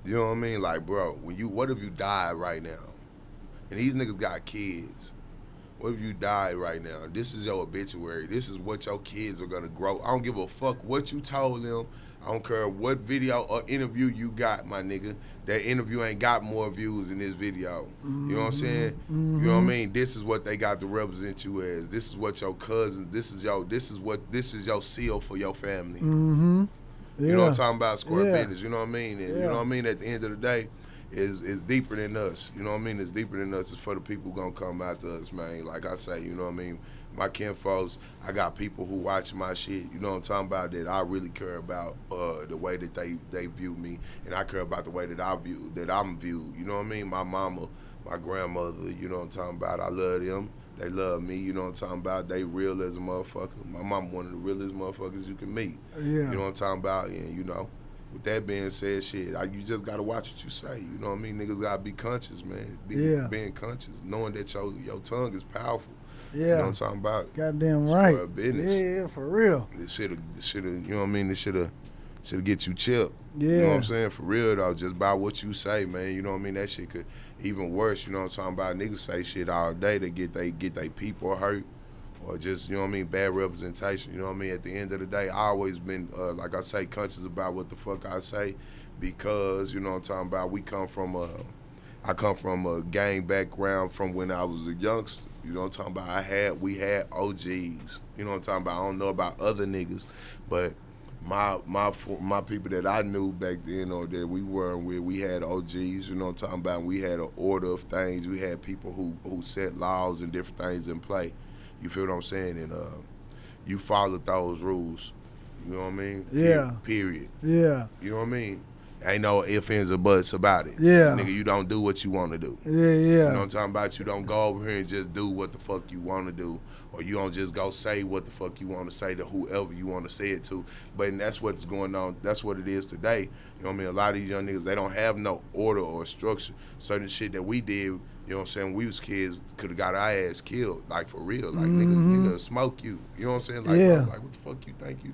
you know what I mean? Like, bro, what if you died right now? And these niggas got kids. What if you died right now? This is your obituary. This is what your kids are gonna grow. I don't give a fuck what you told them. I don't care what video or interview you got, my nigga. That interview ain't got more views than this video. You know what I'm saying? You know what I mean? This is what they got to represent you as. This is what your cousins. This is your seal for your family. Yeah. You know what I'm talking about? Square business. You know what I mean? And Yeah. you know what I mean? At the end of the day, is deeper than us. You know what I mean? It's deeper than us. It's for the people who gonna come after us, man. Like I say, you know what I mean? My kinfolks, I got people who watch my shit, you know what I'm talking about, that I really care about the way that they view me, and I care about the way that I'm viewed. You know what I mean? My mama, my grandmother, you know what I'm talking about. I love them. They love me, you know what I'm talking about. They real as a motherfucker. My mama one of the realest motherfuckers you can meet. Yeah. You know what I'm talking about? And you know, with that being said, shit, you just gotta watch what you say. You know what I mean? Niggas gotta be conscious, man. Being conscious, knowing that your tongue is powerful. Yeah. You know what I'm talking about? Goddamn right. Square business. Yeah, for real. This shoulda, you know what I mean? This shoulda get you chipped. Yeah. You know what I'm saying? For real though, just by what you say, man. You know what I mean? That shit could even worse. You know what I'm talking about? Niggas say shit all day to get they people hurt, or just, you know what I mean, bad representation. You know what I mean? At the end of the day, I always been like I say, conscious about what the fuck I say, because you know what I'm talking about. I come from a gang background from when I was a youngster. You know what I'm talking about? We had OGs. You know what I'm talking about? I don't know about other niggas, but my people that I knew back then, or that we were with, we had OGs. You know what I'm talking about? We had an order of things. We had people who set laws and different things in play. You feel what I'm saying? And you followed those rules. You know what I mean? Yeah. Period. Yeah. You know what I mean? Ain't no ifs, ands, or buts about it. Yeah. Nigga, you don't do what you want to do. Yeah. You know what I'm talking about? You don't go over here and just do what the fuck you want to do. Or you don't just go say what the fuck you want to say to whoever you want to say it to. But that's what's going on. That's what it is today. You know what I mean? A lot of these young niggas, they don't have no order or structure. Certain shit that we did, you know what I'm saying, when we was kids, could have got our ass killed. Like, for real. Like, niggas smoke you. You know what I'm saying? Like, Yeah. bro, like, what the fuck you think you...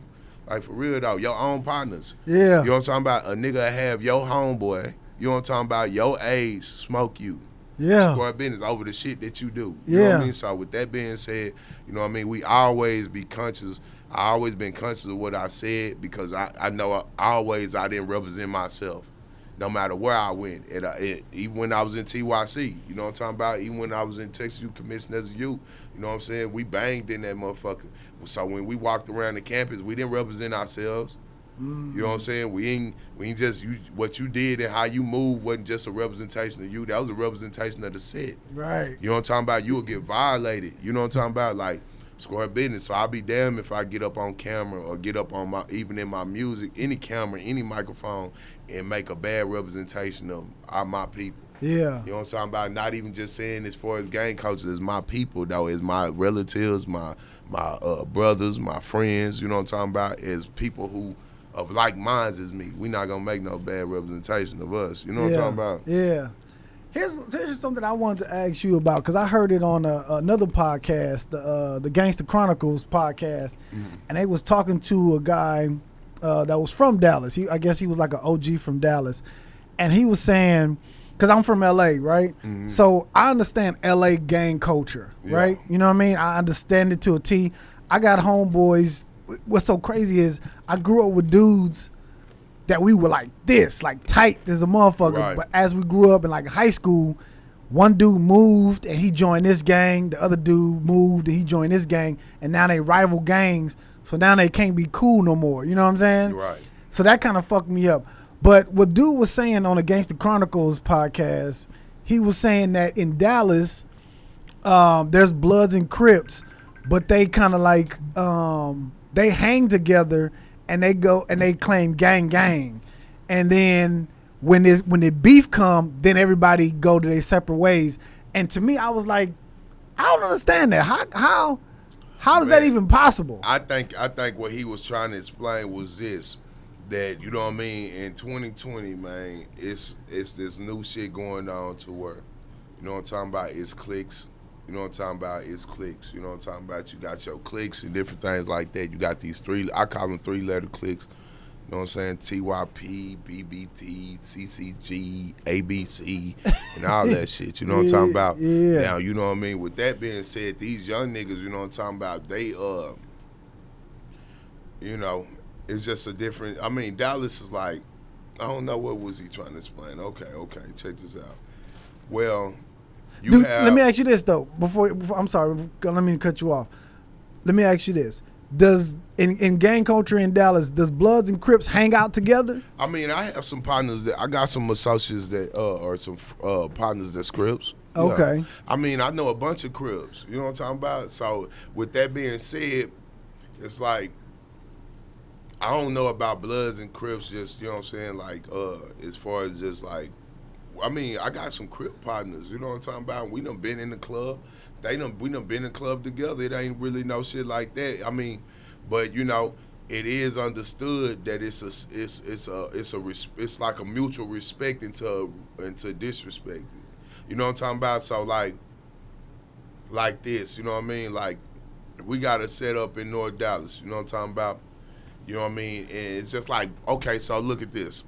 Like, for real, though, your own partners. Yeah. You know what I'm talking about? A nigga have your homeboy, you know what I'm talking about, your age smoke you. Yeah. Square business over the shit that you do. You know what I mean? So with that being said, you know what I mean, we always be conscious. I always been conscious of what I said, because I know I didn't represent myself. No matter where I went, even when I was in TYC, you know what I'm talking about? Even when I was in Texas Youth Commission as a youth, you know what I'm saying? We banged in that motherfucker. So when we walked around the campus, we didn't represent ourselves. You know what I'm saying? We ain't just, what you did and how you moved wasn't just a representation of you. That was a representation of the set. Right. You know what I'm talking about? You will get violated. You know what I'm talking about? Like, square business. So I'll be damned if I get up on camera or get up on even in my music, any camera, any microphone, and make a bad representation of my people. Yeah. You know what I'm talking about? Not even just saying as far as gang coaches, it's my people though, it's my relatives, my brothers, my friends, you know what I'm talking about, is people who of like minds as me. We not gonna make no bad representation of us. You know what I'm talking about? Yeah. Here's something I wanted to ask you about, because I heard it on another podcast, the Gangster Chronicles podcast, and they was talking to a guy that was from Dallas. I guess he was like an OG from Dallas, and he was saying, because I'm from LA, right? So I understand LA gang culture, right? You know what I mean? I understand it to a T. I got homeboys. What's so crazy is I grew up with dudes that we were like this, like tight as a motherfucker. Right. But as we grew up in like high school, one dude moved and he joined this gang. The other dude moved and he joined this gang. And now they rival gangs. So now they can't be cool no more. You know what I'm saying? Right. So that kind of fucked me up. But what dude was saying on the Gangster Chronicles podcast, he was saying that in Dallas, there's Bloods and Crips, but they kind of like, they hang together and they go and they claim gang. And then when the beef come, then everybody go to their separate ways. And to me, I was like, I don't understand that. How is that even possible? I think what he was trying to explain was this, that, you know what I mean, in 2020, man, it's this new shit going on to where, you know what I'm talking about, it's cliques. You know what I'm talking about, it's cliques. You know what I'm talking about, you got your cliques and different things like that. You got these I call them 3-letter cliques. You know what I'm saying? TYP, BBT, CCG, ABC, and all that shit. You know what I'm talking about? Yeah. Now, you know what I mean? With that being said, these young niggas, you know what I'm talking about, they, you know, it's just a different, I mean, Dallas is like, I don't know, what was he trying to explain? Okay, check this out. Well, let me ask you this, though, before I'm sorry, let me cut you off. Let me ask you this. Does in gang culture in Dallas, does Bloods and Crips hang out together? I mean, I have some partners I got some associates that or some partners that's Crips. Okay. Yeah. I mean, I know a bunch of Crips. You know what I'm talking about? So with that being said, it's like, I don't know about Bloods and Crips, just, you know what I'm saying, like, as far as just like, I mean, I got some Crip partners, you know what I'm talking about? We done been in the club. We done been in the club together. It ain't really no shit like that. I mean, but you know, it is understood that it's like a mutual respect into disrespect. You know what I'm talking about? So like this, you know what I mean? Like, we got a set up in North Dallas, you know what I'm talking about? You know what I mean? And it's just like, okay, so look at this.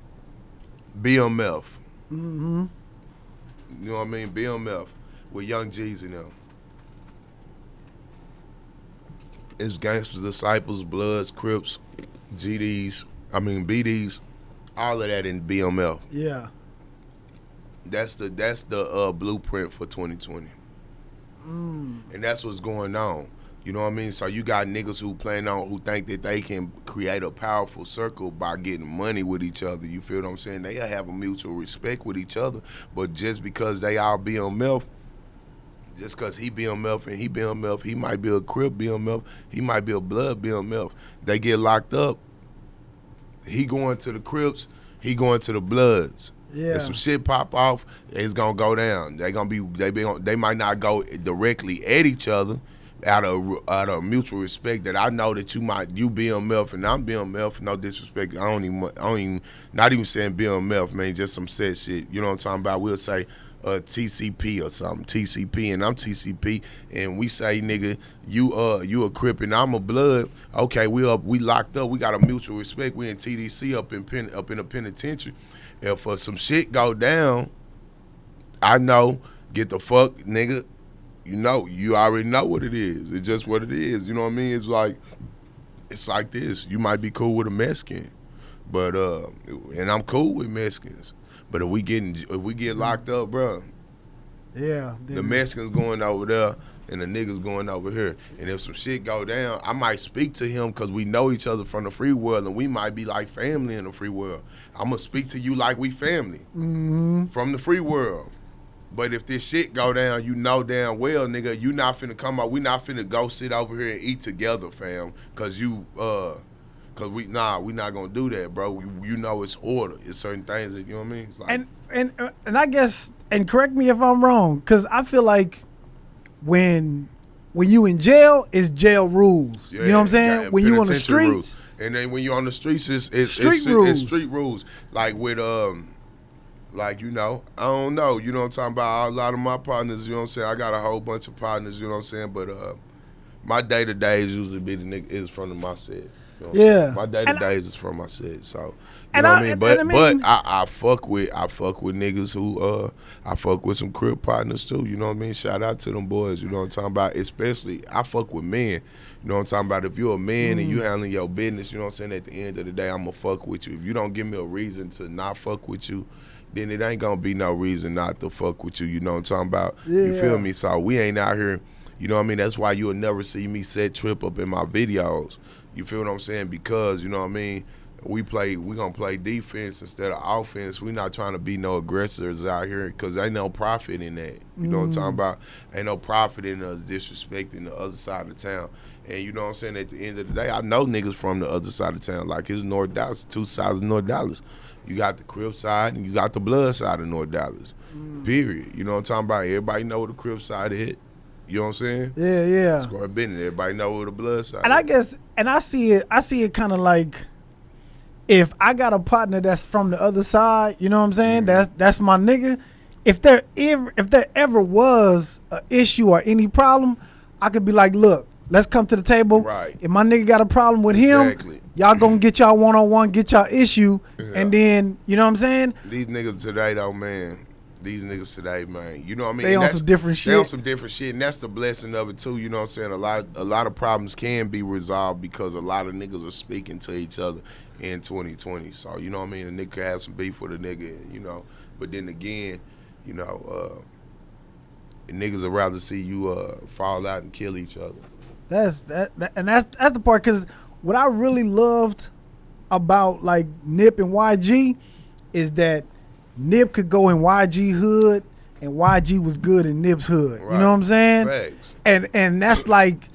BMF. Mm-hmm. You know what I mean? BMF with Young G's in them. It's Gangsters, Disciples, Bloods, Crips, GDs, BDs, all of that in BMF. Yeah. That's the blueprint for 2020. And that's what's going on. You know what I mean? So you got niggas who think that they can create a powerful circle by getting money with each other. You feel what I'm saying? They have a mutual respect with each other. But just because they all BMF, just because he BMF and he BMF, he might be a Crip BMF, he might be a Blood BMF. They get locked up. He going to the Crips, he going to the Bloods. Yeah. If some shit pop off, it's gonna go down. They might not go directly at each other out of mutual respect. That I know that you BMF and I'm BMF. No disrespect. I don't even not even saying BMF, man. Just some said shit. You know what I'm talking about? We'll say TCP or something. TCP and I'm TCP, and we say, nigga, you a Crip and I'm a Blood. Okay, we locked up. We got a mutual respect. We in TDC up in the penitentiary. If some shit go down, I know, get the fuck, nigga. You know, you already know what it is. It's just what it is. You know what I mean? It's like this. You might be cool with a Mexican, but and I'm cool with Mexicans. But if we get locked up, bro, yeah, the Mexicans going over there and the niggas going over here. And if some shit go down, I might speak to him because we know each other from the free world, and we might be like family in the free world. I'm gonna speak to you like we family from the free world. But if this shit go down, you know damn well, nigga, you not finna come out. We not finna go sit over here and eat together, fam. Cause we not gonna do that, bro. You know it's order. It's certain things that, you know what I mean? It's like, and I guess, and correct me if I'm wrong, cause I feel like when you in jail, it's jail rules. Yeah, you know what I'm saying? yeah, when you on the penitentiary streets, rules. And then when you on the streets, it's street rules. Like with like, you know, I don't know, you know what I'm talking about? A lot of my partners, you know what I'm saying? I got a whole bunch of partners, you know what I'm saying? But my day-to-day is usually be the nigga is from my set. You know what I'm saying? My day-to-days is from my set, so you know what I mean? But I fuck with niggas who I fuck with some Crip partners too, you know what I mean? Shout out to them boys, you know what I'm talking about? Especially I fuck with men. You know what I'm talking about? If you're a man and you handling your business, you know what I'm saying? At the end of the day, I'm gonna fuck with you. If you don't give me a reason to not fuck with you, then it ain't gonna be no reason not to fuck with you. You know what I'm talking about? Yeah. You feel me? So we ain't out here, you know what I mean? That's why you'll never see me set Trip up in my videos. You feel what I'm saying? Because, you know what I mean? we gonna play defense instead of offense. We not trying to be no aggressors out here because ain't no profit in that. You know what I'm talking about? Ain't no profit in us disrespecting the other side of town. And you know what I'm saying? At the end of the day, I know niggas from the other side of town. Like it's North Dallas, two sides of North Dallas. You got the Crip side and you got the blood side of North Dallas. Period. You know what I'm talking about? Everybody know where the Crip side is. You know what I'm saying? Yeah, yeah. Square business. Everybody know where the blood side And is. I guess, and I see it kind of like, if I got a partner that's from the other side, you know what I'm saying? That's my nigga. If there ever was an issue or any problem, I could be like, look, let's come to the table. Right. If my nigga got a problem with him, y'all gonna get y'all one-on-one, get y'all issue, and then, you know what I'm saying? These niggas today, though, man. These niggas today, man. You know what I mean? They on some different shit. They on some different shit, and that's the blessing of it, too. You know what I'm saying? A lot of problems can be resolved because a lot of niggas are speaking to each other in 2020. So, you know what I mean? A nigga can have some beef with a nigga, you know. But then again, you know, niggas would rather see you fall out and kill each other. That's the part, because what I really loved about like Nip and YG is that Nip could go in YG hood and YG was good in Nip's hood. Right. You know what I'm saying? Facts. And that's like,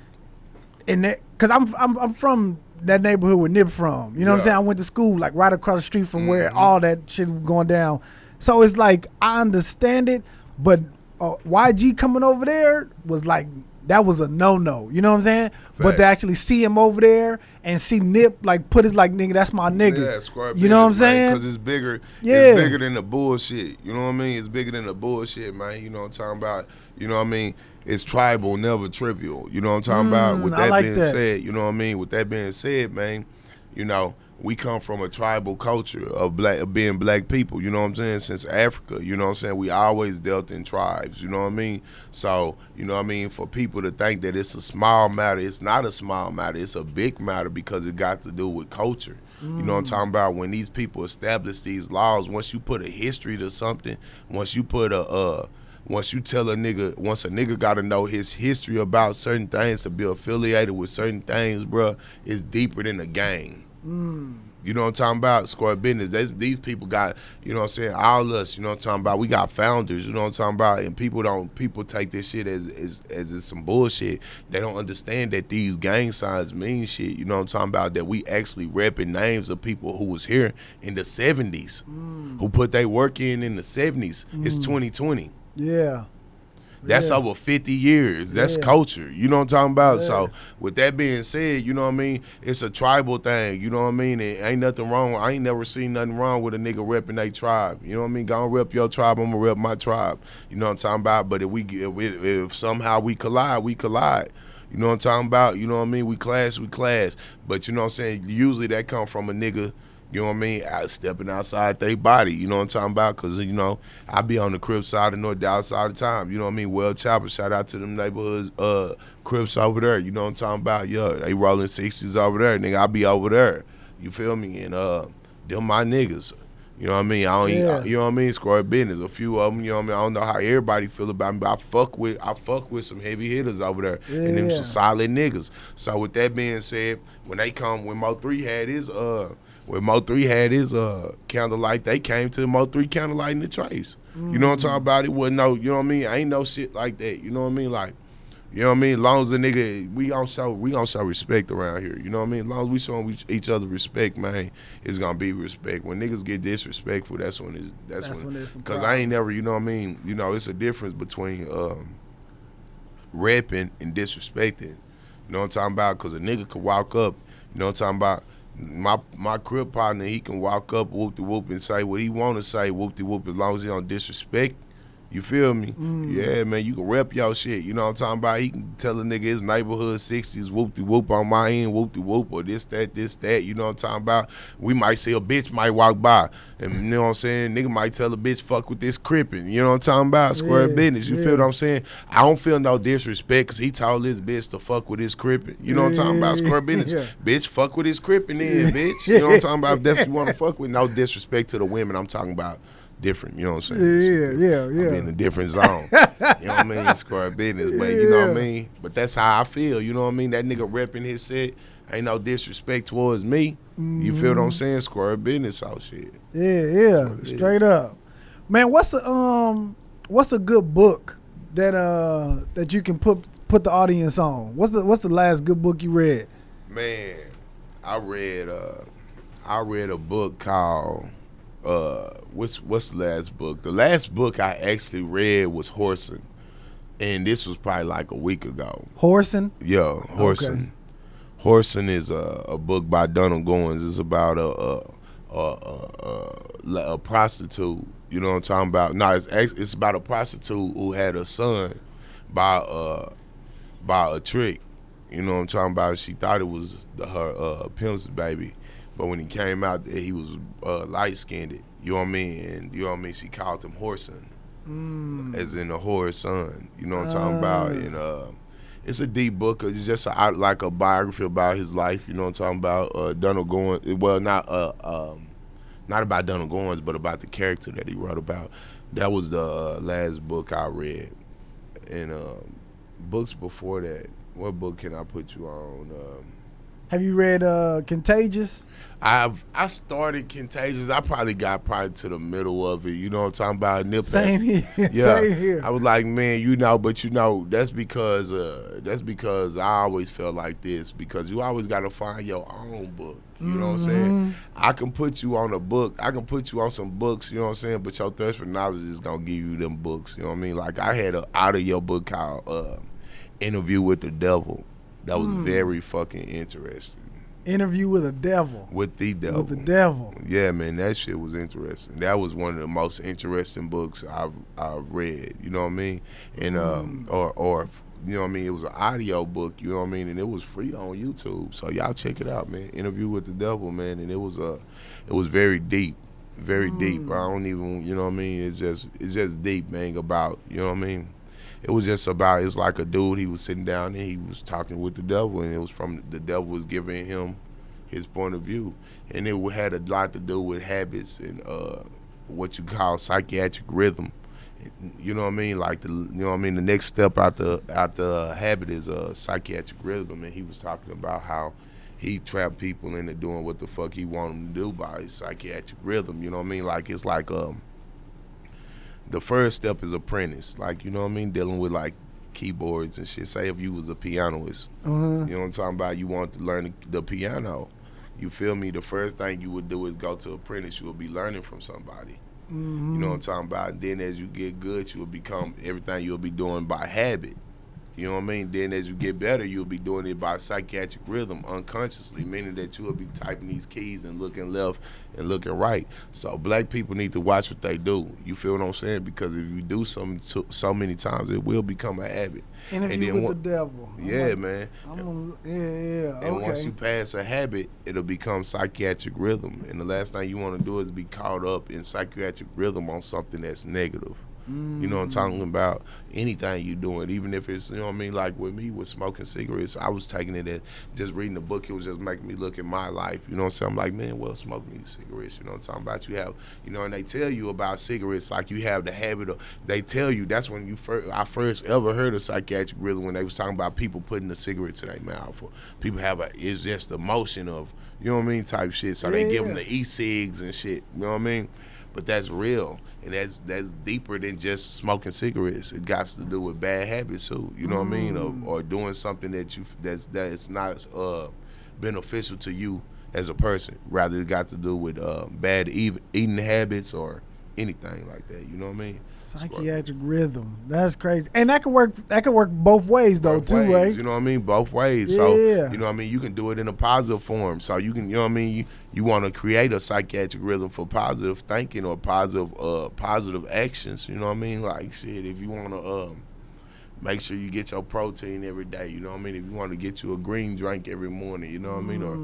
and that, cause I'm from that neighborhood where Nip from. You know what I'm saying? I went to school like right across the street from where all that shit was going down. So it's like I understand it, but YG coming over there was like, that was a no-no, you know what I'm saying? Fact. But to actually see him over there and see Nip like put his like, nigga, that's my nigga. Yeah, square you know what I'm saying? Because it's bigger. Yeah. It's bigger than the bullshit. You know what I mean? It's bigger than the bullshit, man. You know what I'm talking about? You know what I mean? It's tribal, never trivial. You know what I'm talking about? With that being said, you know what I mean? With that being said, man, you know, we come from a tribal culture of being black people, you know what I'm saying, since Africa, you know what I'm saying? We always dealt in tribes, you know what I mean? So, you know what I mean, for people to think that it's a small matter, it's not a small matter, it's a big matter because it got to do with culture. You know what I'm talking about? When these people establish these laws, once you put a history to something, once you tell a nigga, once a nigga got to know his history about certain things to be affiliated with certain things, bruh, it's deeper than a game. You know what I'm talking about? Square business. These people got, you know what I'm saying, all us, you know what I'm talking about? We got founders, you know what I'm talking about? And people take this shit as it's some bullshit. They don't understand that these gang signs mean shit, you know what I'm talking about? That we actually repping names of people who was here in the 70s, who put their work in the 70s. It's 2020. Yeah. That's over 50 years. That's culture. You know what I'm talking about? So with that being said, you know what I mean? It's a tribal thing. You know what I mean? It ain't nothing wrong. I ain't never seen nothing wrong with a nigga repping their tribe. You know what I mean? Go and rep your tribe. I'm gonna rep my tribe. You know what I'm talking about? But if somehow we collide, we collide. You know what I'm talking about? You know what I mean? We clash. But you know what I'm saying? Usually that come from a nigga, you know what I mean, stepping outside their body, you know what I'm talking about? Because, you know, I be on the Crip side of North Dallas all the time, you know what I mean? Well, Chopper, shout out to them neighborhoods, Crips over there, you know what I'm talking about? Yeah, they rolling 60s over there, nigga, I be over there, you feel me? And them my niggas, you know what I mean? You know what I mean? Square business, a few of them, you know what I mean? I don't know how everybody feel about me, but I fuck with some heavy hitters over there, and them some solid niggas. So with that being said, when Mo3 had his candlelight, they came to Mo3 candlelight in the trace. You know what I'm talking about? It wasn't no, you know what I mean? Ain't no shit like that. You know what I mean? Like, you know what I mean? As long as a nigga, we gonna show respect around here. You know what I mean? As long as we show each other respect, man, it's gonna be respect. When niggas get disrespectful, that's when it's because I ain't never, you know what I mean? You know, it's a difference between repping and disrespecting. You know what I'm talking about? Because a nigga could walk up, you know what I'm talking about? My Crip partner, he can walk up whoop-de-whoop and say what he want to say whoop-de-whoop as long as he don't disrespect. You feel me? Yeah, man, you can rep your shit. You know what I'm talking about? He can tell a nigga his neighborhood 60s whoop-de-whoop on my end, whoop-de-whoop, or this, that. You know what I'm talking about? We might see a bitch might walk by, and you know what I'm saying? Nigga might tell a bitch, fuck with this Crippin'. You know what I'm talking about? Square business. You feel what I'm saying? I don't feel no disrespect because he told this bitch to fuck with his Crippin'. You know what I'm talking about? Square business. Bitch, fuck with his Crippin' then, bitch. You know what I'm talking about? If that's what you want to fuck with. No disrespect to the women. I'm talking about different, you know what I'm saying? Yeah. I'm in a different zone. You know what I mean? Square business, but you know what I mean? But that's how I feel, you know what I mean? That nigga repping his shit, ain't no disrespect towards me. You feel what I'm saying? Square business out shit. Yeah, straight up. Man, what's a good book that you can put the audience on? What's the last good book you read? Man, I read a book called what's the last book? The last book I actually read was Horsing, and this was probably like a week ago. Horsing? Yeah, Horsing. Okay. Horsing is a book by Donte. It's about a prostitute. You know what I'm talking about? No, it's about a prostitute who had a son by a trick. You know what I'm talking about? She thought it was her pimp's baby, but when he came out there, he was light skinned. You know what I mean? And you know what I mean? She called him Horsing, as in a whore's son. You know what I'm talking about? And it's a deep book. It's just like a biography about his life. You know what I'm talking about? Donte. Well, not about Donte Goins, but about the character that he wrote about. That was the last book I read. And books before that, what book can I put you on? Have you read Contagious? I started Contagious. I probably got to the middle of it. You know what I'm talking about? Same here. Yeah. Same here. I was like, man, but that's because I always felt like this, because you always got to find your own book. You know what I'm saying? I can put you on a book. I can put you on some books, you know what I'm saying? But your thirst for knowledge is going to give you them books. You know what I mean? Like, I had an out-of-your book called Interview with the Devil. That was very fucking interesting. Interview with a devil. With the devil. With the devil. Yeah, man, that shit was interesting. That was one of the most interesting books I've read. You know what I mean? And or you know what I mean? It was an audio book. You know what I mean? And it was free on YouTube. So y'all check it out, man. Interview with the Devil, man. And it was very deep, very deep. I don't even, you know what I mean? It's just deep, man. About, you know what I mean? It was just about, it's like a dude, he was sitting down and he was talking with the devil, and it was from, the devil was giving him his point of view. And it had a lot to do with habits and what you call psychiatric rhythm. You know what I mean? Like, you know what I mean? The next step out the habit is psychiatric rhythm. And he was talking about how he trapped people into doing what the fuck he wanted them to do by his psychiatric rhythm. You know what I mean? Like, it's like, the first step is apprentice, like, you know what I mean, dealing with like keyboards and shit. Say if you was a pianoist, you know what I'm talking about, you want to learn the piano, you feel me? The first thing you would do is go to apprentice. You will be learning from somebody. You know what I'm talking about? And then as you get good, you will become everything you'll be doing by habit. You know what I mean? Then as you get better, you'll be doing it by psychiatric rhythm, unconsciously, meaning that you will be typing these keys and looking left and looking right. So black people need to watch what they do. You feel what I'm saying? Because if you do something so many times, it will become a habit. Interview with the devil. Yeah, man. Yeah. And once you pass a habit, it'll become psychiatric rhythm. And the last thing you want to do is be caught up in psychiatric rhythm on something that's negative. You know what I'm talking about? Anything you doing, even if it's, you know what I mean, like with me, with smoking cigarettes, I was taking it as just reading the book, it was just making me look at my life. You know what I'm saying? I'm like, man, well, smoking these cigarettes, you know what I'm talking about? You have, you know, and they tell you about cigarettes, like you have the habit of, they tell you, that's when I first ever heard of psychiatric rhythm, when they was talking about people putting the cigarette to their mouth, or people have it's just the motion of, you know what I mean, type shit. So they give them the e-cigs and shit, you know what I mean? But that's real, and that's deeper than just smoking cigarettes. It got to do with bad habits too. You know what I mean, or doing something that's not beneficial to you as a person. Rather, it got to do with bad eating habits or anything like that. You know what I mean? Psychiatric rhythm. That's crazy, and that could work. That could work both ways though, right? You know what I mean? Both ways. Yeah. So you know what I mean. You can do it in a positive form. So you can, you know what I mean. You want to create a psychiatric rhythm for positive thinking or positive actions. You know what I mean? Like shit. If you want to make sure you get your protein every day. You know what I mean? If you want to get you a green drink every morning, you know what I mean? Or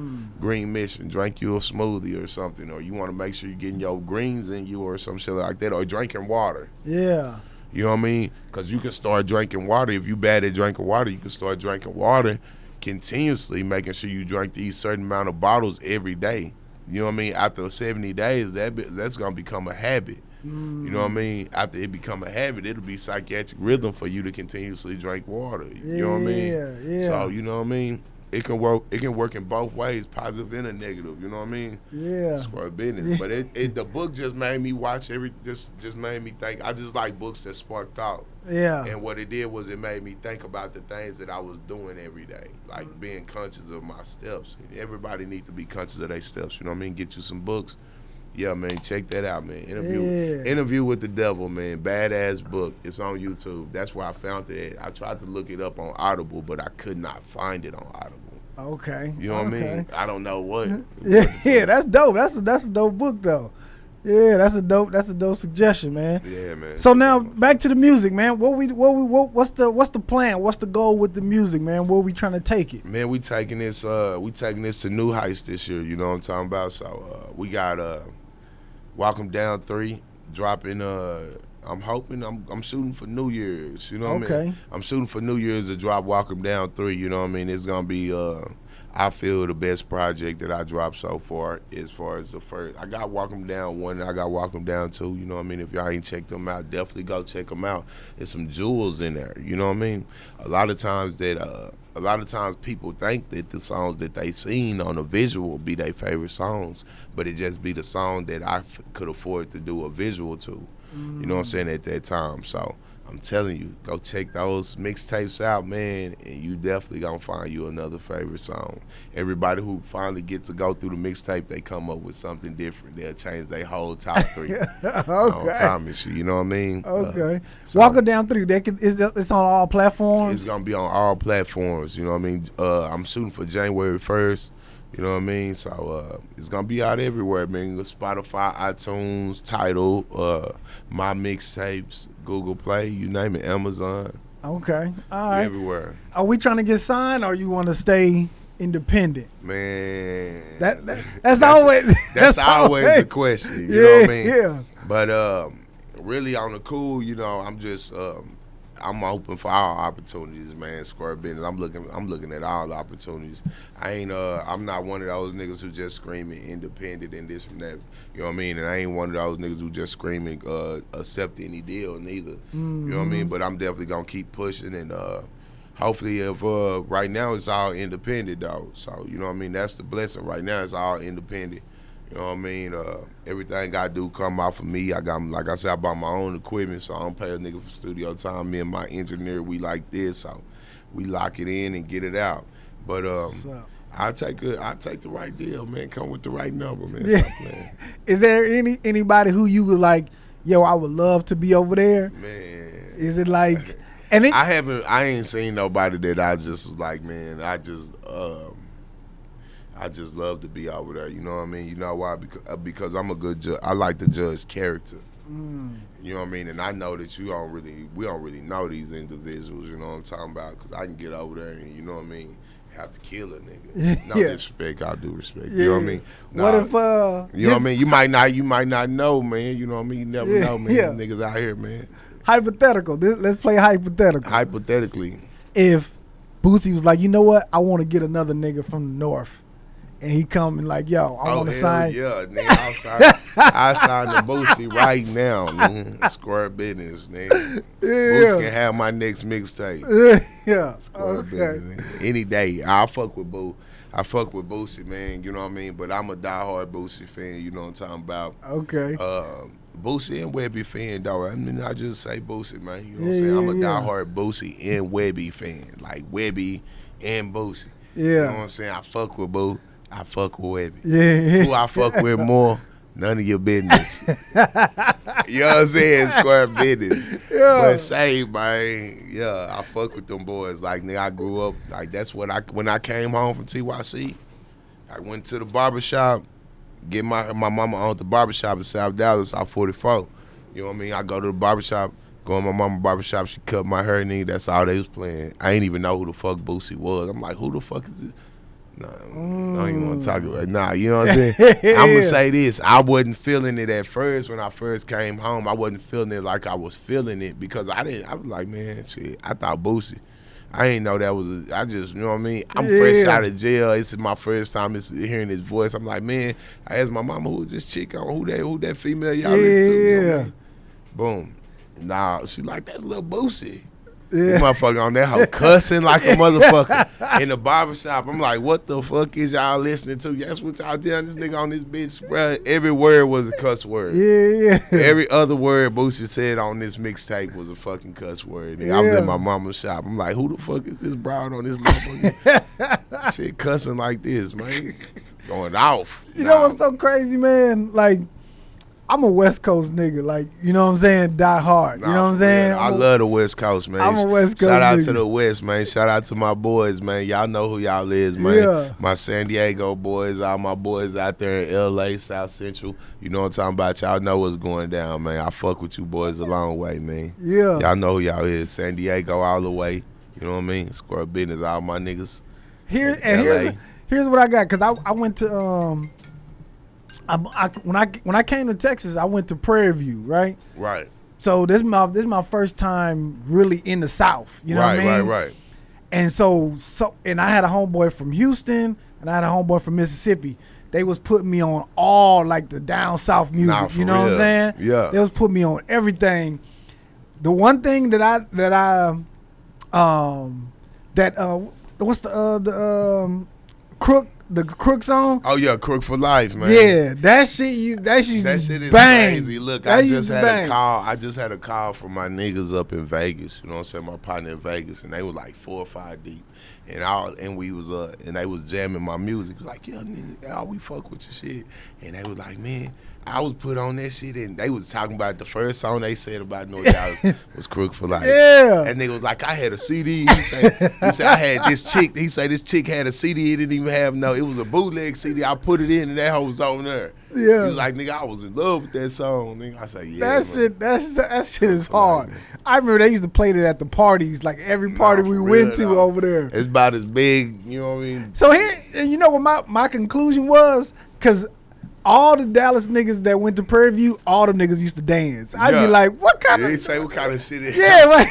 green mission, drink you a smoothie or something. Or you want to make sure you're getting your greens in you or some shit like that. Or drinking water. Yeah. You know what I mean? Because you can start drinking water. If you bad at drinking water, you can start drinking water continuously, making sure you drink these certain amount of bottles every day. You know what I mean? After 70 days, that's going to become a habit. You know what I mean? After it become a habit, it'll be psychiatric rhythm for you to continuously drink water. You know what I mean? Yeah. So, you know what I mean? it can work in both ways, positive and a negative. You know what I mean? Yeah. Square business. But the book just made me watch just made me think. I just like books that spark thought. Yeah. And what it did was it made me think about the things that I was doing every day, like being conscious of my steps. Everybody needs to be conscious of their steps. You know what I mean? Get you some books. Yeah, man, check that out, man. Interview with the Devil, man. Badass book. It's on YouTube. That's where I found it at. I tried to look it up on Audible, but I could not find it on Audible. Okay. You know what I mean? I don't know what. Yeah, that's dope. That's a dope book though. Yeah, that's a dope suggestion, man. Yeah, man. So now back to the music, man. What's the plan? What's the goal with the music, man? Where we trying to take it? Man, we taking this to new heights this year. You know what I'm talking about? So we got Walk 'Em Down 3 dropping. I'm shooting for New Year's. You know what I mean? I'm shooting for New Year's to drop Walk 'Em Down 3. You know what I mean? It's gonna be I feel the best project that I dropped so far as the first. I got Walk 'Em Down 1 and I got Walk 'Em Down 2. You know what I mean? If y'all ain't checked them out, definitely go check them out. There's some jewels in there. You know what I mean? A lot of times people think that the songs that they seen on a visual be their favorite songs, but it just be the song that I could afford to do a visual to. You know what I'm saying, at that time. So I'm telling you, go check those mixtapes out, man, and you definitely gonna find you another favorite song. Everybody who finally get to go through the mixtape, they come up with something different. They'll change their whole top 3. Okay. I promise you. You know what I mean? Okay. Walk 'Em Down 3. It's on all platforms. It's gonna be on all platforms. You know what I mean? I'm shooting for January 1st. You know what I mean? So it's gonna be out everywhere, man. Spotify, iTunes, Tidal, my mixtapes, Google Play, you name it, Amazon. Okay, all right. Everywhere. Are we trying to get signed, or you want to stay independent? Man, that's always the question. You know what I mean? Yeah. But really on the cool, you know, I'm just I'm open for all opportunities, man. Square business. I'm looking at all the opportunities. I'm not one of those niggas who just screaming independent and this and that. You know what I mean? And I ain't one of those niggas who just screaming accept any deal neither. You know what I mean? But I'm definitely gonna keep pushing and hopefully if right now it's all independent though. So you know what I mean? That's the blessing. Right now it's all independent. You know what I mean? Everything I do come off of me. I got, like I said, I bought my own equipment, so I don't pay a nigga for studio time. Me and my engineer, we like this, so we lock it in and get it out. But I take the right deal, man. Come with the right number, man. Yeah. Is there anybody who you would like? Yo, I would love to be over there. Man, is it like? And I ain't seen nobody that I just was like, man. I just love to be over there. You know what I mean? You know why? Because I'm a good judge. I like to judge character. You know what I mean? And I know that we don't really know these individuals. You know what I'm talking about? Because I can get over there and, you know what I mean, have to kill a nigga. No disrespect, I do respect. You know what I mean? What if you know what I mean? You might not know, man. You know what I mean? You never know, man. Niggas out here, man. Hypothetical. Let's play hypothetical. Hypothetically, if Boosie was like, you know what? I want to get another nigga from the North. And he come and like, yo, I want to sign. Yeah, nigga, I sign the Boosie right now, nigga. Square business, nigga. Yeah. Boosie can have my next mixtape. Yeah. Square business, nigga. Any day. I fuck with Boo. I fuck with Boosie, man. You know what I mean? But I'm a diehard Boosie fan. You know what I'm talking about? Okay. Boosie and Webby fan, though. I mean, I just say Boosie, man. You know what I'm saying? I'm a diehard Boosie and Webby fan. Like Webby and Boosie. Yeah. You know what I'm saying? I fuck with Boo. I fuck with Webby. Yeah. Who I fuck with more, none of your business. You know what I'm saying? Square business. Yeah. But say, man, I fuck with them boys. Like, nigga, I grew up, like, that's what when I came home from TYC, I went to the barbershop, get my mama owned the barbershop in South Dallas, South 44. You know what I mean? I go to the barbershop, go in my mama's barbershop, she cut my hair, nigga, that's all they was playing. I ain't even know who the fuck Boosie was. I'm like, who the fuck is this? Nah, I don't even want to talk about it. Nah, you know what I'm saying? I'm going to say this. I wasn't feeling it at first when I first came home. I wasn't feeling it like I was feeling it because I was like, man, shit, I thought Boosie. I ain't know that was, I just, you know what I mean? I'm fresh out of jail. It's my first time hearing his voice. I'm like, man, I asked my mama, who's this chick on? Who that female y'all listen to? You know what I mean? Boom. Nah, she like, that's Lil Boosie. This motherfucker on that hoe cussing like a motherfucker in the barbershop. I'm like, what the fuck is y'all listening to? That's what y'all doing. This nigga on this bitch, bro. Every word was a cuss word. Yeah. Every other word Boosie said on this mixtape was a fucking cuss word. I was in my mama's shop. I'm like, who the fuck is this broad on this motherfucker? Shit cussing like this, man. Going off. You know what's so crazy, man? Like, I'm a West Coast nigga, like, you know what I'm saying? Die hard. You know what I'm saying? I love the West Coast, man. I'm a West Coast Shout out nigga. to the West, man. Shout out to my boys, man. Y'all know who y'all is, man. Yeah. My San Diego boys, all my boys out there in LA, South Central. You know what I'm talking about? Y'all know what's going down, man. I fuck with you boys a long way, man. Yeah. Y'all know who y'all is. San Diego all the way. You know what I mean? Square business, all my niggas. Here's what I got, because I went to when I came to Texas, I went to Prairie View, right? Right. So this is my first time really in the South. You know what I mean? Right. And so and I had a homeboy from Houston and I had a homeboy from Mississippi. They was putting me on all like the down south music. Nah, for you know what I'm real. saying? Yeah. They was putting me on everything. The one thing what's the Crook song? Oh yeah, Crook for Life, man. Yeah, that shit is bang. crazy. Look, that I just had bang. a call. I just had a call from my niggas up in Vegas. You know what I'm saying? My partner in Vegas, and they were like 4 or 5 deep, and they was jamming my music. It was like, yeah, nigga, we fuck with your shit, and they was like, man, I was put on that shit, and they was talking about the first song they said about No Doubt was Crook for Life. Yeah. And nigga was like, I had a CD. He said I had this chick. He said this chick had a CD. It didn't even have it was a bootleg CD. I put it in, and that hoe was on there. Yeah. He was like, nigga, I was in love with that song. Nigga, I said, yeah. That shit is hard. I remember they used to play it at the parties, like every party we went to over there. It's about as big, you know what I mean? So here, and you know what my conclusion was? Because all the Dallas niggas that went to Prairie View, all them niggas used to dance. I'd be like, what kind of... They say what kind of shit is Yeah, like,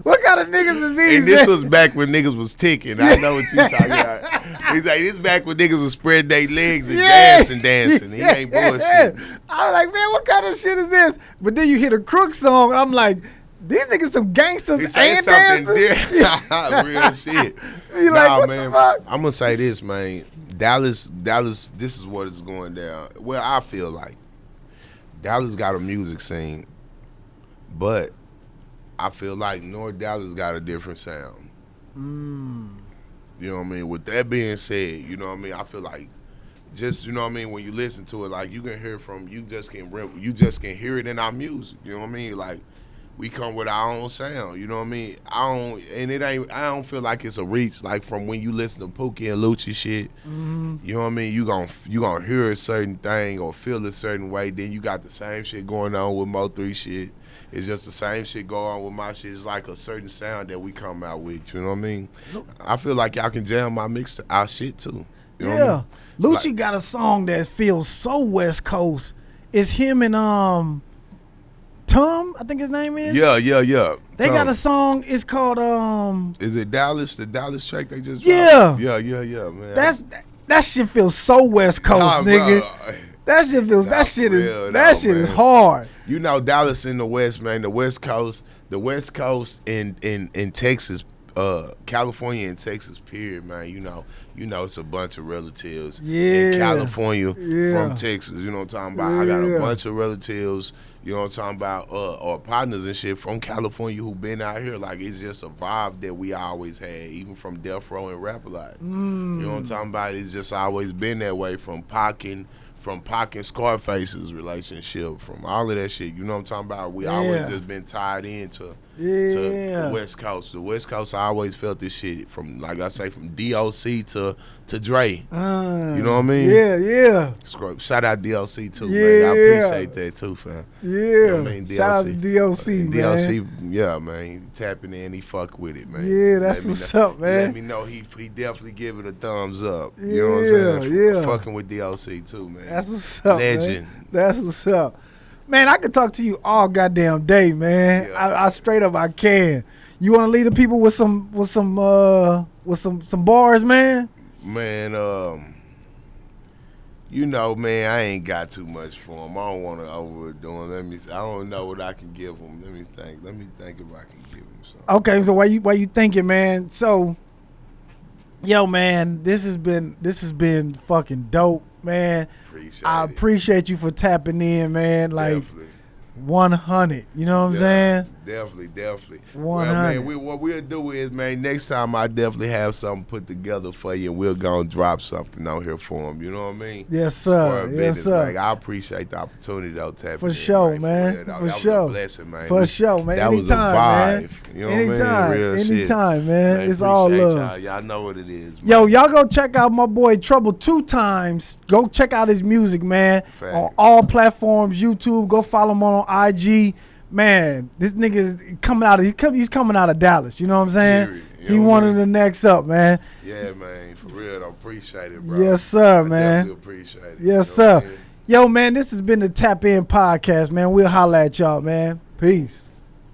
what kind of niggas is these? And this was back when niggas was ticking. I know what you talking about. He's like, this back when niggas was spreading their legs and dancing. He ain't bullshit. I was like, man, what kind of shit is this? But then you hear the Crook song, I'm like, these niggas some gangsters He saying and something dancers. real shit. You like, what the fuck? I'm gonna say this, man. Dallas, this is what is going down. Well, I feel like Dallas got a music scene, but I feel like North Dallas got a different sound. You know what I mean? With that being said, you know what I mean? I feel like just, you know what I mean, when you listen to it, like you can hear you just can hear it in our music. You know what I mean? Like we come with our own sound, you know what I mean? I don't feel like it's a reach, like from when you listen to Pookie and Lucci shit, you know what I mean? You gonna hear a certain thing or feel a certain way, then you got the same shit going on with Mo3 shit. It's just the same shit go on with my shit. It's like a certain sound that we come out with, you know what I mean? I feel like y'all can jam our shit too. You know what I mean? Lucci got a song that feels so West Coast. It's him and Tom, I think his name is. Yeah. They Tom. got a song. It's called Is it Dallas? The Dallas track they just Yeah. dropped? Yeah, man. That shit feels so West Coast, nigga. Bro. That shit feels. Nah, that shit is. real, That shit is hard. You know Dallas in the West, man. The West Coast in Texas, California and Texas, period, man. You know, it's a bunch of relatives in California from Texas. You know what I'm talking about? I got a bunch of relatives. You know what I'm talking about? Or partners and shit from California who been out here. Like, it's just a vibe that we always had, even from Death Row and Rap A Lot. You know what I'm talking about? It's just always been that way from Pac and Scarface's relationship, from all of that shit. You know what I'm talking about? We always just been tied into to the West Coast. The West Coast, I always felt this shit from, like I say, from DOC to Dre. You know what I mean? Yeah. Shout out DOC too, man. I appreciate that too, fam. Yeah. You know what I mean? DOC. Shout out to DOC, man. DOC, yeah, man. He tapping in, he fuck with it, man. Yeah, that's what's up, man. Let me know he definitely give it a thumbs up. You know what I'm saying? Yeah. Fucking with DOC too, man. That's what's up, Legend. man. That's what's up. Man, I could talk to you all goddamn day, man. Yeah. I straight up I can. You want to lead the people with some bars, man? Man, You know, man, I ain't got too much for him. I don't want to overdo him. I don't know what I can give him. Let me think if I can give him something. Okay, so why you thinking, man? So, yo, man, this has been fucking dope, man. I appreciate you for tapping in, man. Like, Definitely. 100. You know what I'm saying? Definitely. 100. Well, man, what we'll do is, man, next time I definitely have something put together for you, and we're gonna drop something out here for him. You know what I mean? Yes, sir. Yes, Yes, sir. Like, I appreciate the opportunity, though, tapping For in, sure, like, man. That For was sure. a blessing, man. For sure, man. That was a Anytime, man. vibe. You know what I mean? Real Anytime, shit. man. It's all appreciate love. Y'all know what it is, man. Yo, y'all go check out my boy Trouble 2 times. Go check out his music, man. Fact. On all platforms, YouTube. Go follow him on IG. Man, this nigga is coming out. He's coming out of Dallas. You know what I'm saying? Period. You He know what one I of mean? the next up, man. Yeah, man. For real, I appreciate it, bro. Yes, sir, I man. definitely appreciate it. Yes, You know sir. what I mean? Yo, man, this has been the Tap In Podcast, man. We'll holla at y'all, man. Peace.